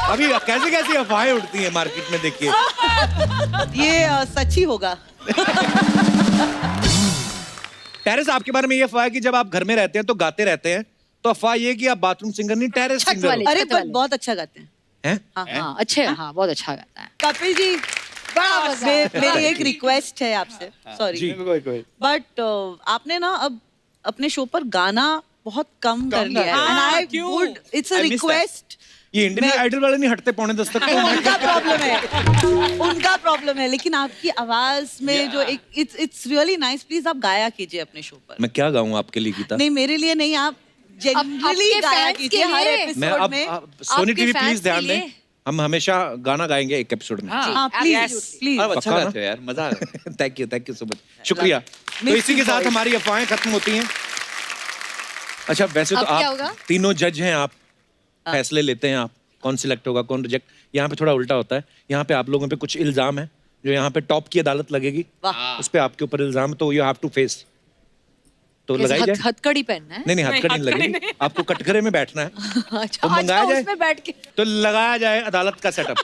अभी कैसी कैसी अफवाहें उड़ती हैं मार्केट में, देखिए। ये सच ही होगा। टेरेस, आपके बारे में ये अफवाह है कि जब आप घर में रहते हैं तो गाते रहते हैं, तो अफवाह ये है कि आप बाथरूम सिंगर नहीं, टेरेस छत सिंगर वाले। हो। अरे छत पर वाले। बहुत अच्छा गाते हैं। हैं? हाँ अच्छे, हाँ बहुत अच्छा गाता है। कपिल जी, बड़ा मजा आया। मेरी एक रिक्वेस्ट है आपसे, सॉरी, बट आपने ना अब अपने शो पर गाना बहुत कम कर लिया है। And I would, it's a I miss that. Request. ये इंडियन आइडल वाले नहीं हटते 9:45 तक। उनका प्रॉब्लम है, उनका प्रॉब्लम है, लेकिन आपकी आवाज में जो एक इट्स रियली नाइस, प्लीज आप गाया कीजिए अपने शो पर। मैं क्या गाऊं आपके लिए गीता? नहीं, मेरे लिए नहीं, आप जनरली आपके गाया fans कीजिए के हर लिए। मैं एपिसोड अब में। सोनी आपके टीवी fans प्लीज के ध्यान लिए। दें, हम हमेशा गाना गाएंगे एक एपिसोड में। हाँ प्लीज प्लीज। अब अच्छा पक्का ना? गाते हो यार, मजा आ रहा है। थैंक यू सो मच, शुक्रिया। तो इसी के साथ हमारी अफवाहें खत्म होती हैं। अच्छा, वैसे तो अब क्या आप होगा? तीनों जज हैं, आप फैसले लेते हैं, आप कौन सिलेक्ट होगा कौन रिजेक्ट। यहाँ पे थोड़ा उल्टा होता है, यहाँ पे आप लोगों पे कुछ इल्जाम है जो यहाँ पे टॉप की अदालत लगेगी, उस पे आपके ऊपर इल्जाम है, तो यू हैव टू फेस। तो लगाई जाए। हथकड़ी पहनना है। नहीं हथकड़ी नहीं लगेगी, आपको कटघरे में बैठना है। अच्छा, तो मंगाया जाए। उसमें बैठ के। तो लगाया जाए अदालत का सेटअप।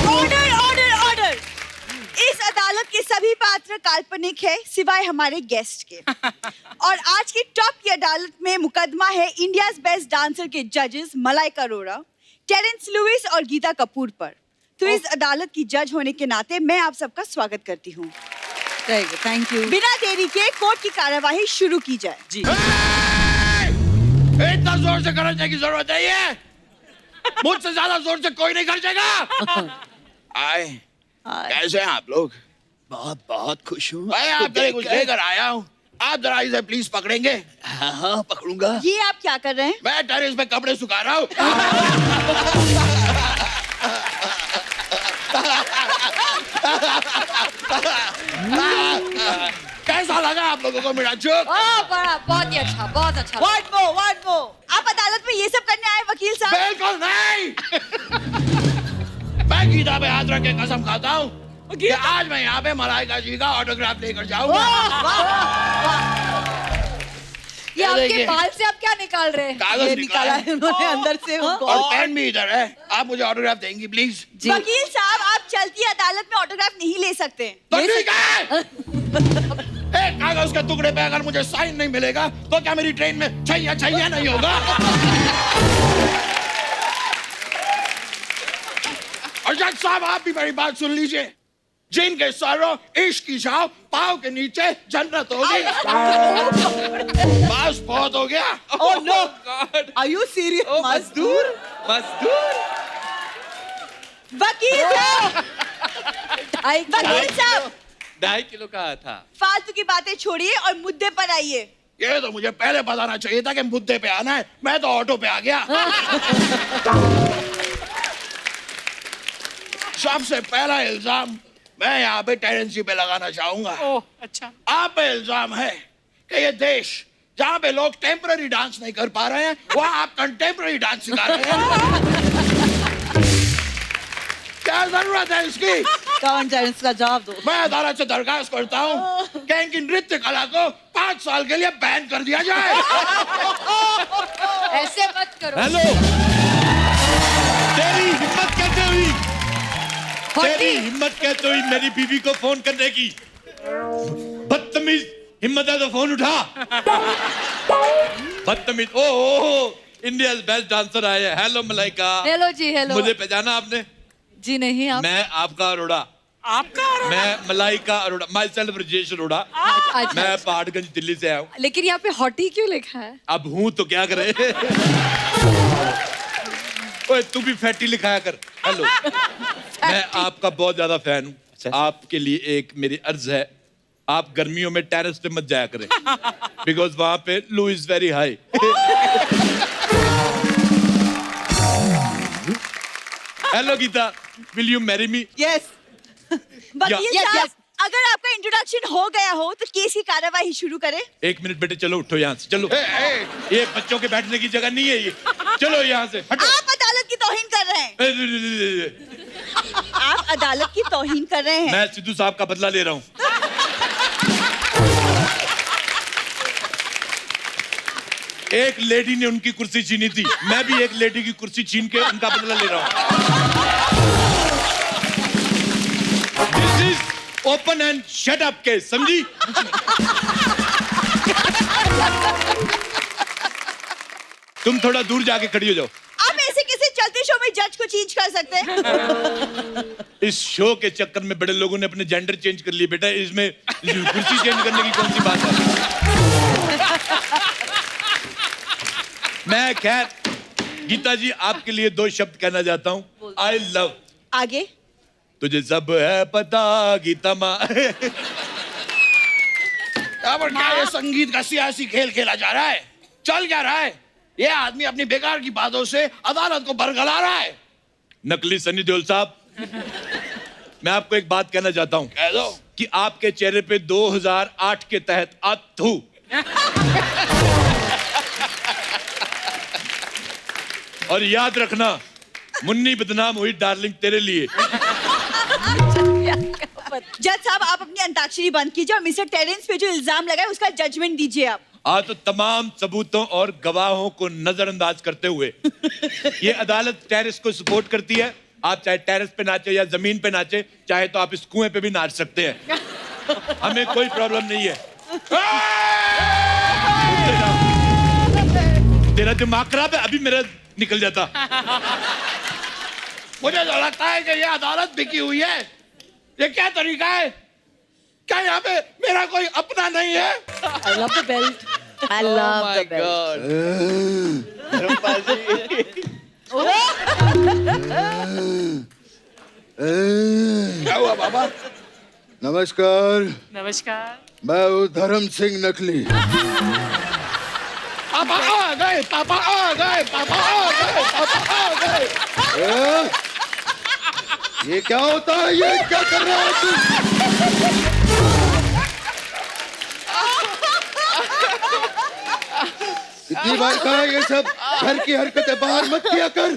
Order order order. इस अदालत के सभी पात्र काल्पनिक है सिवाय हमारे गेस्ट के। और आज की टॉप की अदालत में मुकदमा है इंडियाज बेस्ट डांसर के जजेस मलाइका अरोड़ा, टेरेंस लुइस और गीता कपूर पर। तो इस अदालत की जज होने के नाते मैं आप सबका स्वागत करती हूँ। Thank you. बिना देरी के कोर्ट की कार्यवाही शुरू की जाए। जी। इतना जोर से खर्चने की जरूरत नहीं है, मुझसे ज्यादा जोर से कोई नहीं खर्चेगा। आए, कैसे हैं आप लोग? बहुत बहुत खुश हूँ। भाई आपके लिए कुछ लेकर आया हूँ, आप जरा इसे प्लीज पकड़ेंगे? हाँ पकड़ूंगा। ये आप क्या कर रहे हैं? मैं टेरेस पे कपड़े सुखा रहा हूँ। कैसा लगा आप लोगों को मेरा जोक? बहुत ही अच्छा, बहुत अच्छा। व्हाट वो? आप अदालत में ये सब करने आए वकील साहब? बिल्कुल नहीं। मैं गीता पे हाथ रख के कसम खाता हूँ कि आज मैं यहाँ पे मलाइका जी का ऑटोग्राफ लेकर जाऊंगा। ये आपके देखिए। बाल से आप क्या निकाल रहे हैं? कागज ये निकाला निकाला है है उन्होंने अंदर से। और पेन भी इधर है। आप मुझे ऑटोग्राफ देंगी प्लीज? वकील साहब, आप चलती अदालत में ऑटोग्राफ नहीं ले सकते। तो ठीक है। एक कागज के टुकड़े पे अगर मुझे साइन नहीं मिलेगा तो क्या मेरी ट्रेन में छैया छैया नहीं होगा? और जज साहब आप भी मेरी बात सुन लीजिए, जिनके सरों इश्क की छाव पाँव के नीचे जन्नत होगी। बस बहुत हो गया। Oh no! God. Are you serious? Oh, मजदूर, मजदूर। वकील साहब, वकील साहब, 2.5 किलो का था। फालतू की बातें छोड़िए और मुद्दे पर आइए। ये तो मुझे पहले बताना चाहिए था कि मुद्दे पे आना है, मैं तो ऑटो पे आ गया। सबसे पहला इल्जाम मैं यहाँ पे टेरेंसी पे लगाना चाहूंगा। ओह अच्छा। आप पे इल्जाम है कि ये देश जहाँ पे लोग टेम्पररी डांस नहीं कर पा रहे हैं, वहाँ आप कंटेम्पररी डांस सिखा रहे हैं। क्या जरूरत है इसकी? कौन टेरेंस का जवाब दो। मैं अदालत से दरखास्त करता हूँ कि इनकी नृत्य कला को 5 साल के लिए बैन कर दिया जाए। ऐसे मत करो। हेलो, तेरी हिम्मत कैसे हुई? तेरी हिम्मत कैसे हुई मेरी बीवी को फोन करने की? बदतमीज, हिम्मत है तो फोन उठा। बदतमीज। ओह, इंडियाज बेस्ट डांसर आए हैं। हेलो मलाइका। हेलो जी, हेलो। मुझे पहचाना आपने? जी नहीं, आप? मैं आपका अरोड़ा। आपका अरोड़ा? मैं मलाइका अरोड़ा, माई सेल्फ राजेश अरोड़ा। अच्छा, मैं पहाड़गंज दिल्ली से आया हूँ। लेकिन यहाँ पे हॉटी क्यों लिखा है? अब हूँ तो क्या करे। ओए तू भी फैटी लिखाया कर। हेलो, मैं आपका बहुत ज्यादा फैन हूँ। आपके लिए एक मेरी अर्ज है, आप गर्मियों में टेरेस पे मत जाया करें, बिकॉज वहां पे loo is very high. Hello Geeta, will you marry me? Yes. वकील Yes, साहब, अगर आपका इंट्रोडक्शन हो गया हो तो केस की कार्यवाही शुरू करें। 1 मिनट बेटे, चलो उठो यहाँ से, चलो। ये बच्चों के बैठने की जगह नहीं है ये। चलो यहाँ से हटो। आप अदालत की तौहीन कर रहे हैं। आप अदालत की तौहीन कर रहे हैं। मैं सिद्धू साहब का बदला ले रहा हूँ। एक लेडी ने उनकी कुर्सी छीनी थी, मैं भी एक लेडी की कुर्सी छीन के उनका बदला ले रहा हूँ। This is open and shut up case, समझी? तुम थोड़ा दूर जाके खड़ी हो जाओ। आप ऐसे किसी चलते शो में जज को चेंज कर सकते हैं? इस शो के चक्कर में बड़े लोगों ने अपने जेंडर चेंज कर लिए बेटा, इसमें कुर्सी चेंज करने की कौन सी बात है? मैं खैर गीता जी आपके लिए 2 शब्द कहना चाहता हूँ। I love. आगे। तुझे सब है पता गीता माँ। यहाँ पर क्या ये संगीत का सियासी खेल खेला जा रहा है? चल क्या रहा है? ये आदमी अपनी बेकार की बातों से अदालत को बरगला रहा है। नकली सनी देओल साहब, मैं आपको एक बात कहना चाहता हूँ। कह दो। कि आपके चेहरे पे 2008 के तहत अथू। और याद रखना, मुन्नी बदनाम हुई डार्लिंग तेरे लिए। जज साहब, आप अपनी अंताक्षरी बंद कीजिए और मिस्टर टेरेंस पे जो इल्जाम लगाए उसका जजमेंट दीजिए आप। आज तो तमाम सबूतों और गवाहों को नजरअंदाज करते हुए ये अदालत टेरेस को सपोर्ट करती है। आप चाहे टेरेस पे नाचे या जमीन पे नाचे, चाहे तो आप इस कुएं पे भी नाच सकते हैं, हमें कोई प्रॉब्लम नहीं है। तेरा दिमाग खराब है, अभी मेरा निकल जाता। मुझे तो लगता है कि ये अदालत बिकी हुई है। ये क्या तरीका है? क्या यहाँ पे मेरा कोई अपना नहीं है? I love the belt. I love the belt. क्या हुआ बाबा? नमस्कार, नमस्कार। मैं हूँ धर्म सिंह नकली। पापा आ गए, पापा आ गए, पापा आ गए, पापा आ गए। ये क्या होता है? ये क्या कर रहा है तू? कितनी बार कहा ये सब घर की हरकतें बाहर मत किया कर।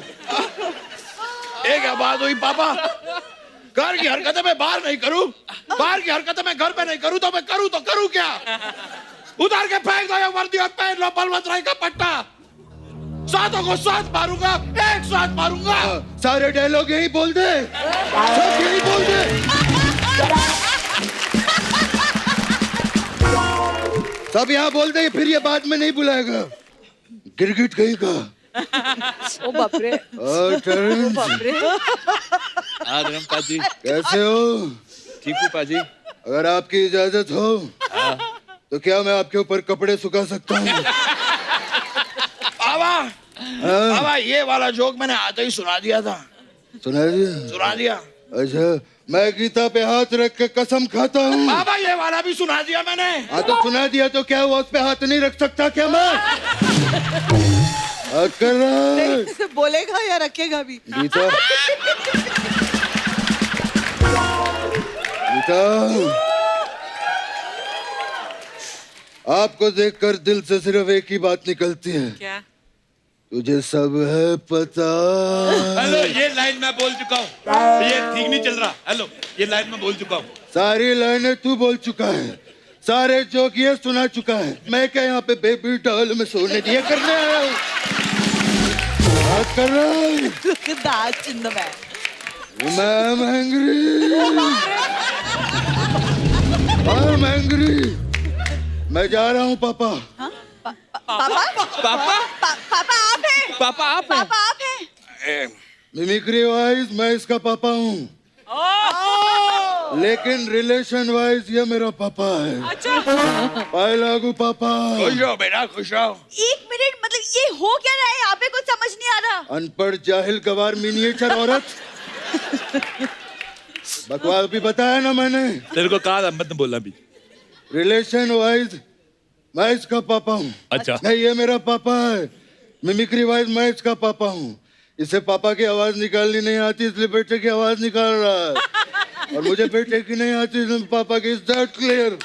ये क्या बात हुई पापा? घर की हरकतें मैं बाहर नहीं करूं, बाहर की हरकतें मैं घर पे नहीं करूं, तो मैं करूं क्या? उतार के फेंक दो ये वर्दी और पहन लो बलवंत राय का पट्टा। सातों को साथ मारूंगा, एक साथ मारूंगा। सारे डायलॉग यही बोल दे, सब यही बोल दे। सब यहाँ बोल दे फिर ये बाद में नहीं बुलाएगा गिरगिट कहीं का ओ बाप रे टर्न्स, धर्म पाजी कैसे हो? ठीक हूँ पाजी। अगर आपकी इजाजत हो तो क्या मैं आपके ऊपर कपड़े सुखा सकता हूँ? बाबा बाबा ये वाला जोक मैंने आते ही सुना दिया था। सुना दिया? सुना दिया। अच्छा मैं गीता पे हाथ रख के कसम खाता हूँ। बाबा ये वाला भी सुना दिया मैंने। हाँ तो सुना दिया तो क्या हुआ, उस पे हाथ नहीं रख सकता क्या मैं? नहीं, बोलेगा या रखेगा भी? गीता गीता आपको देखकर दिल से सिर्फ एक ही बात निकलती है। क्या? तुझे सब है पता। हेलो, ये लाइन मैं बोल चुका हूँ, ये ठीक नहीं चल रहा। हेलो, ये लाइन मैं बोल चुका हूँ। सारी लाइनें तू बोल चुका है, सारे जोक ये सुना चुका है। मैं क्या यहाँ पे बेबी डॉल में सोने दिए करने आया हूँ? बात कर रहा हूँ। That's in the bag. I'm angry. मैं जा रहा हूँ पापा। पापा पापा पापा आप हैं? पापा आप हैं? पापा आप हैं? मिमिक्री वाइज मैं इसका पापा हूँ, लेकिन रिलेशन वाइज ये मेरा पापा है। पाए लागू पापा। खुश रहो बेटा, खुश रहो। एक मिनट, मतलब ये हो क्या रहा है यहाँ पे? कुछ समझ नहीं आ रहा। अनपढ़ जाहिल गवार मिनिएचर औरत। बकवास भी बताया ना मैंने। तेरे को कहा था मत बोलना भी। रिलेशन वाइज मैं इसका पापा हूँ। अच्छा। नहीं ये मेरा पापा है। मिमिक्री वाइज मैं इसका पापा हूँ। इसे पापा की आवाज निकालनी नहीं आती इसलिए बेटे की आवाज निकाल रहा है, और मुझे बेटे की नहीं आती इसलिए पापा की। Is that clear?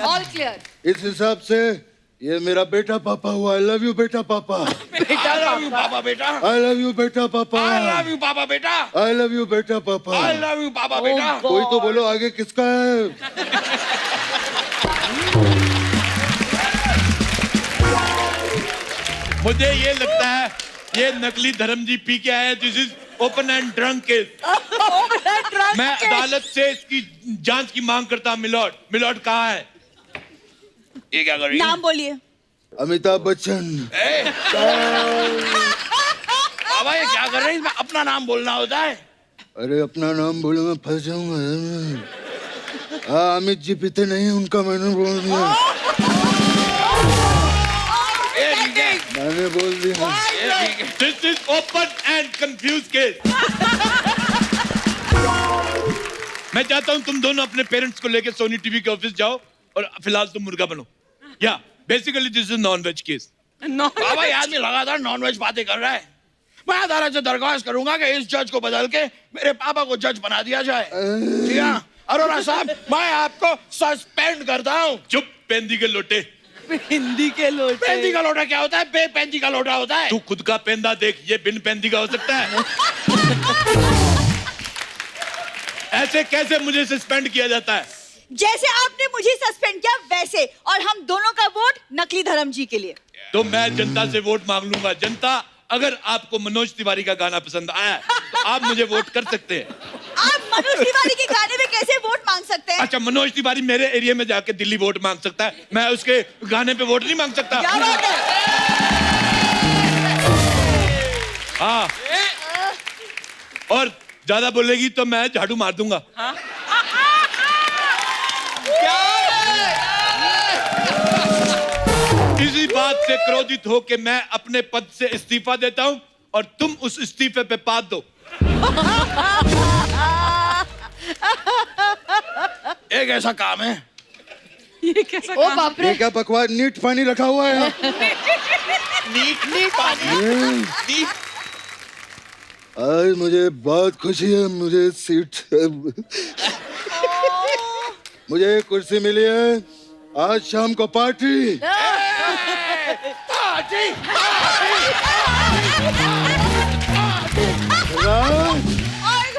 All clear. इस हिसाब से ये मेरा बेटा पापा हुआ। आई लव यू बेटा पापा। I love you पापा बेटा। आई लव यू बेटा पापा। I love you पापा बेटा। आई लव यू बेटा पापा। I love you पापा बेटा। कोई तो बोलो आगे किसका है? मुझे ये लगता है ये नकली धर्म जी पी के आए। This is open and drunk case. मैं अदालत से इसकी जांच की मांग करता हूं। मिलॉर्ड, मिलॉर्ड कहाँ है? ये क्या कर रही है? नाम बोलिए। अमिताभ बच्चन। बाबा ये क्या कर रहे हैं? इसमें अपना नाम बोलना होता है। अरे अपना नाम बोलो मैं फंस जाऊंगा। हाँ अमित जी पीते नहीं है, उनका मैंने बोल दिया। मैंने बोल दिया। This is open and confuse case. मैं चाहता हूं तुम दोनों अपने पेरेंट्स को लेकर सोनी टीवी के ऑफिस जाओ और फिलहाल तुम मुर्गा बनो। या basically this is non veg case. बाबा ये आदमी लगातार नॉन वेज बातें कर रहा है। मैं अदालत से दरख्वास्त करूंगा कि इस जज को बदल के मेरे पापा को जज बना दिया जाए। जी हाँ अरोरा साहब, मैं आपको सस्पेंड करता हूँ। चुप पेंदी के लोटे। हिंदी के लोटे। पेंदी का लोटा क्या होता है? बेपेंदी का लोटा होता है। तू खुद का पेंदा देख, ये बिन पेंदी का हो सकता है? ऐसे कैसे मुझे सस्पेंड किया जाता है? जैसे आपने मुझे सस्पेंड किया वैसे, और हम दोनों का वोट नकली धर्म जी के लिए। तो मैं जनता से वोट मांग लूंगा। जनता, अगर आपको मनोज तिवारी का गाना पसंद आया तो आप मुझे वोट कर सकते हैं। आप मनोज तिवारी के गाने में कैसे वोट मांग सकते हैं? अच्छा, मनोज तिवारी मेरे एरिया में जाके दिल्ली वोट मांग सकता है, मैं उसके गाने पे वोट नहीं मांग सकता? क्या बात है? हाँ, और ज्यादा बोलेगी तो मैं झाड़ू मार दूंगा। इसी बात से क्रोधित हो के मैं अपने पद से इस्तीफा देता हूं और तुम उस इस्तीफे पे पाद दो। एक ऐसा काम है। ये कैसा ओ बाप रे। ये क्या बकवास नीट पानी रखा हुआ है? नीट पानी। आज मुझे बहुत खुशी है, मुझे सीट मुझे कुर्सी मिली है। आज शाम को पार्टी।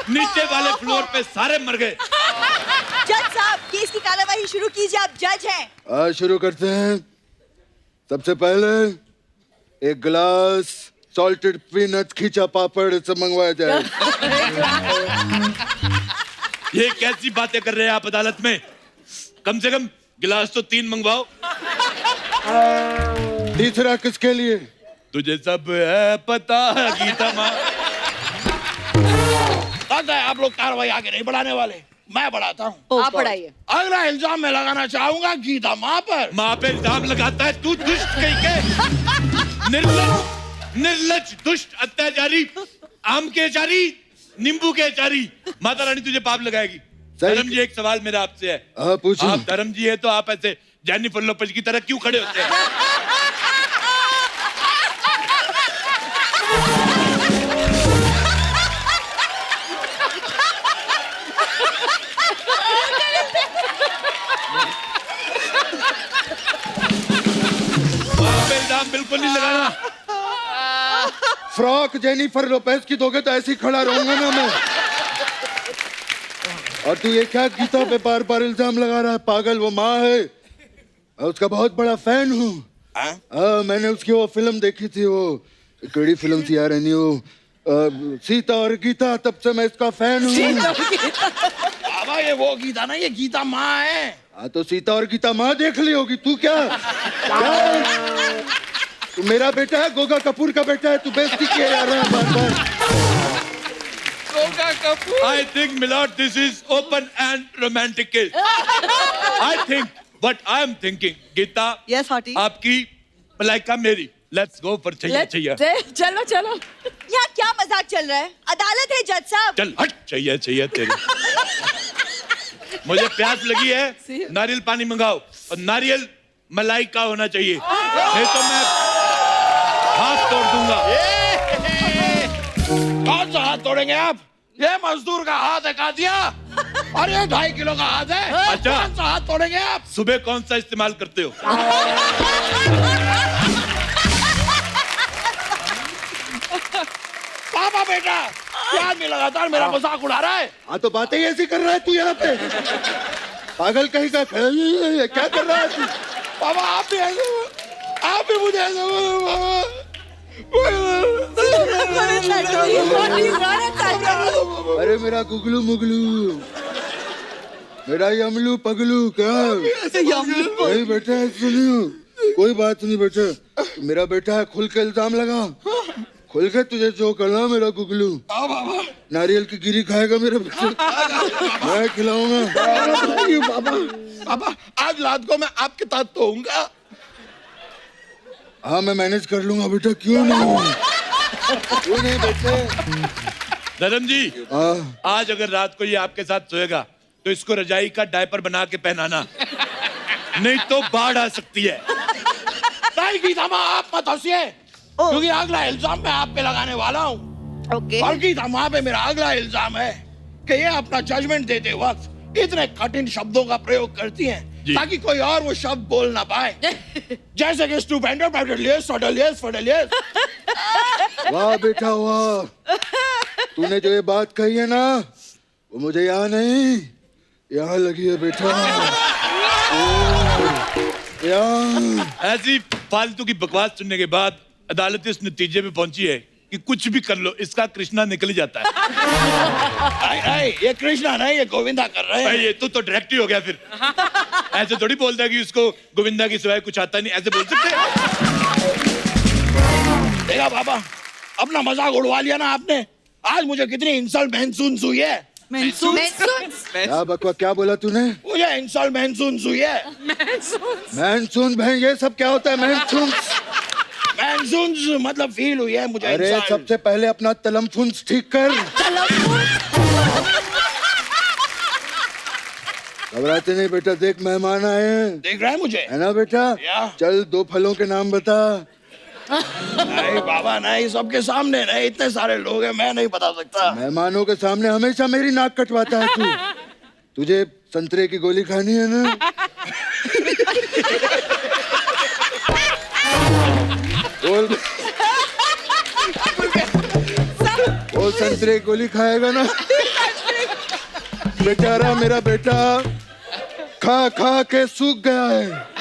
नीचे वाले फ्लोर पे सारे मर गए। जज साहब, केस की कार्यवाही शुरू कीजिए, आप जज हैं। आज शुरू करते हैं। सबसे पहले एक गिलास सॉल्टेड पीनट खींचा पापड़ से मंगवाया जाए। ये कैसी बातें कर रहे हैं आप अदालत में? कम से कम गिलास तो 3 मंगवाओ। तीसरा किसके लिए? तुझे सब है पता गीता माँ। आप लोग कार्रवाई आगे नहीं बढ़ाने वाले, मैं बढ़ाता हूँ। आप बढ़ाइए। अगला इल्जाम मैं लगाना चाहूंगा गीता माँ पर। माँ पे इल्जाम लगाता है तू, दुष्ट कहीं के, निर्लज दुष्ट अत्याचारी, आम के अचारी, नींबू के अचारी। माता रानी तुझे पाप लगाएगी। धर्म जी, एक सवाल मेरा आपसे है। पूछो। आप धर्म जी है तो आप ऐसे जेनिफर लोपेज की तरह क्यों खड़े होते हैं? इल्जाम बिल्कुल नहीं लगाना। फ्रॉक जेनिफर लोपेज की दोगे तो ऐसे ही खड़ा रहूंगा ना मैं। और तू ये क्या गीता पे बार बार इल्जाम लगा रहा है? पागल, वो माँ है, मैं उसका बहुत बड़ा फैन हूँ। मैंने उसकी वो फिल्म देखी थी, वो कड़ी फिल्म थी यार, नहीं वो सीता और गीता, तब से मैं इसका फैन हूँ। बाबा ये वो गीता ना, ये गीता माँ है। हाँ तो सीता और गीता माँ देख ली होगी, तू क्या? तू मेरा बेटा है, गोगा कपूर का बेटा है, तू बेइज्जती किए जा रहा है बार बार। I think, Milord, this is open and romantic case. I think what I am thinking, Gita. Yes, Hoti. आपकी मलाइका मेरी. Let's go for चाहिए चाहिए. चलो चलो। यहाँ क्या मजाक चल रहा है? अदालत है जज साहब। चल हट, चाहिए चाहिए तेरी. मुझे प्यास लगी है, नारियल पानी मंगाओ और नारियल मलाई का होना चाहिए, नहीं तो मैं हाथ तोड़ दूंगा। कौन सा हाथ तोड़ेंगे आप? ये मजदूर का हाथ है कादिया, और ये 2.5 किलो का हाथ है। अच्छा, कौन सा हाथ तोड़ेंगे आप? सुबह कौन सा इस्तेमाल करते हो? पापा बेटा, क्या आदमी लगातार मेरा मजाक उड़ा रहा है? हाँ तो बातें ही ऐसी कर रहा है तू यहाँ पे, पागल कहीं का। क्या कर रहा है तू? पापा आप भी मुझे ऐसे अरे मेरा गुगलू मुगलू, मेरा यमलू पगलू, क्या नहीं बेटा? सुनियो, कोई बात नहीं बेटा, मेरा बेटा है, खुल के इल्जाम लगा, खुल के तुझे जो करना। मेरा गुगलू नारियल की गिरी खाएगा मेरा बेटा, मैं खिलाऊंगा। पापा आज रात को मैं आपके साथ सोऊंगा। हाँ मैं मैनेज कर लूंगा बेटा, क्यों नहीं? क्यों नहीं बेटे? धर्म जी, आज अगर रात को ये आपके साथ सोएगा तो इसको रजाई का डायपर बना के पहनाना, नहीं तो बाढ़ आ सकती है। नहीं गीता माँ, आप मत हंसिए, क्योंकि अगला इल्जाम मैं आप पे लगाने वाला हूँ। और गीता माँ पे मेरा अगला इल्जाम है कि ये अपना जजमेंट देते वक्त इतने कठिन शब्दों का प्रयोग करती हैं ताकि कोई और वो शब्द बोल ना पाए, जैसे कि स्टूपेंडो, पैडलियस, फडलियस, फडलियस। वाह बेटा वाह, तूने जो ये बात कही है ना, वो मुझे यहाँ नहीं, यहाँ लगी है बेटा। ऐसी फालतू की बकवास सुनने के बाद अदालत इस नतीजे पे पहुंची है कि कुछ भी कर लो, इसका कृष्णा निकल जाता है। ये कृष्णा नहीं, ये गोविंदा कर रहे हैं। ये तो डायरेक्ट ही हो गया फिर। ऐसे थोड़ी बोलता है कि उसको गोविंदा की सिवाय कुछ आता नहीं, ऐसे बोल सकते हैं? देखा पापा, अपना मजाक उड़वा लिया ना आपने। आज मुझे कितनी इंसल्ट महसूस हुई है। क्या बकवा, क्या बोला तूने? मुझे इंसल्ट महसूस हुई है। मैनसून बहन, ये सब क्या होता है? मैनसून मतलब फील हुई है मुझे। अरे सबसे पहले अपना तलमफुंस ठीक कर। घबराते नहीं बेटा, देख मेहमान आए हैं। देख रहा है मुझे, है ना बेटा? चल 2 फलों के नाम बता। नहीं बाबा नहीं, सबके सामने नहीं, इतने सारे लोग हैं, मैं नहीं बता सकता। मेहमानों के सामने हमेशा मेरी नाक कटवाता है तू। तुझे संतरे की गोली खानी है ना? वो संतरे की गोली खाएगा ना? बेचारा मेरा बेटा खा खा के सूख गया है।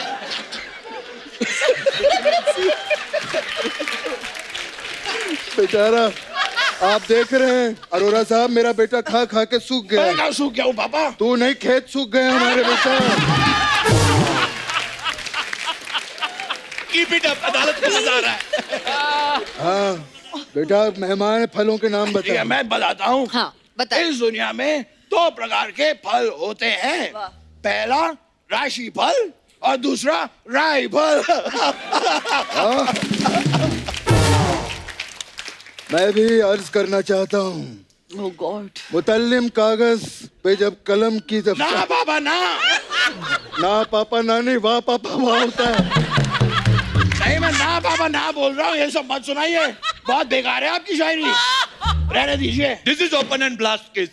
बेचारा, आप देख रहे हैं अरोरा साहब, मेरा बेटा खा खा के सूख गया। मैं सूख गया हूँ पापा? तू नहीं, खेत सूख गया हमारे बेटा। कीप इट अप, अदालत को मजा आ रहा है। हाँ बेटा, मेहमान फलों के नाम ठीक है, बता। मैं बताता हूँ। हाँ बताइए। इस दुनिया में 2 प्रकार के फल होते हैं। पहला राशि फल और दूसरा राई फल। मैं भी अर्ज करना चाहता हूँ, Oh God. मुतल्लिम कागज पे जब कलम की जब ना बाबा ना, ना पापा ना नहीं, वाह पापा वाह होता है। नहीं मैं ना बाबा ना बोल रहा हूँ, ये सब मत सुनाइए, बहुत बेकार है आपकी शायरी, रहने दीजिए। This is open and blast case.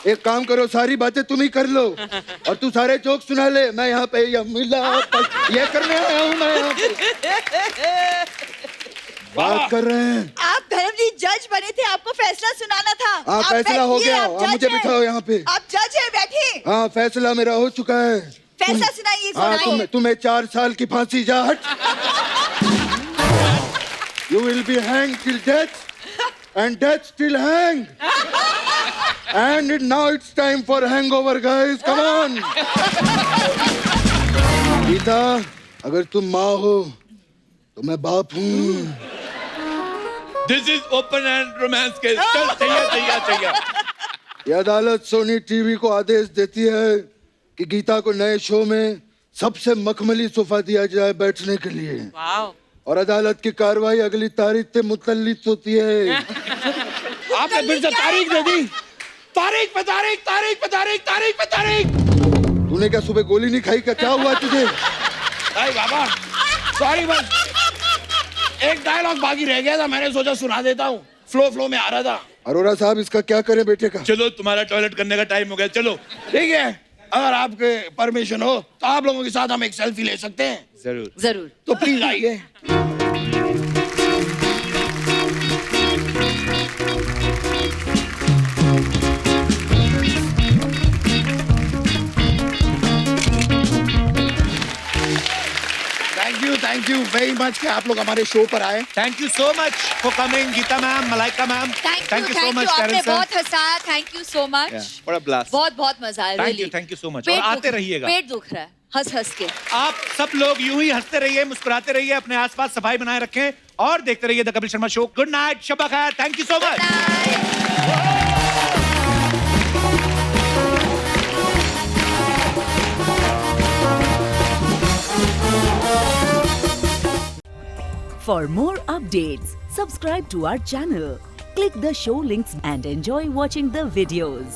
एक काम करो, सारी बातें तुम ही कर लो और तू सारे जोक सुना ले। मैं यहाँ पे ये करने आया हूँ, मैं यहाँ पे बात कर रहे हैं। आप धर्मजीत जज बने थे, आपको फैसला सुनाना था। हाँ आप फैसला हो बैठिए, गया, आप आप जज मुझे हैं। बिठाओ यहाँ पे। आप जज है, बैठिए। हाँ फैसला मेरा हो चुका है। फैसला सुनाइए, हाँ सुनाइए। तुम्हें 4 साल की फांसी जा हट। You will be hanged till death and death till hang. And now it's time for hangover guys, come on. Gita, अगर तुम माँ हो तो मैं बाप हूँ। This is open and romance case. चल चाहिए। ये अदालत सोनी टीवी को आदेश देती है कि गीता को नए शो में सबसे मखमली सोफा दिया जाए बैठने के लिए। वाओ। और अदालत की कार्रवाई अगली तारीख से मुतल्लिक होती है। आपने फिर से तारीख दे दी। तारीख पे तारीख, तारीख पे तारीख, तारीख पे तारीख। तूने क्या सुबह गोली नहीं खाई? क्या हुआ तुझे? नहीं बाबा, सॉरी, बस एक डायलॉग बाकी रह गया था, मैंने सोचा सुना देता हूँ, फ्लो में आ रहा था। अरोड़ा साहब, इसका क्या करें बेटे का? चलो तुम्हारा टॉयलेट करने का टाइम हो गया, चलो। ठीक है, अगर आपके परमिशन हो तो आप लोगों के साथ हम एक सेल्फी ले सकते हैं। जरूर जरूर। तो प्लीज आइए। थैंक यू वेरी मच कि आप लोग हमारे शो पर आए। Thank you so much for coming Geeta ma'am, Malaika ma'am. Thank you आपने बहुत हंसाया, थैंक यू सो मच। बड़ा ब्लास्ट। बहुत मजा आया। Thank you so much. और आते रहिएगा। पेट दुख रहा है हंस के। आप सब लोग यूं ही हंसते रहिए, मुस्कुराते रहिए, अपने आसपास सफाई बनाए रखें और देखते रहिए the Kapil Sharma show. Good night, शब खैर, thank you so much. For more updates, subscribe to our channel, click the show links and enjoy watching the videos.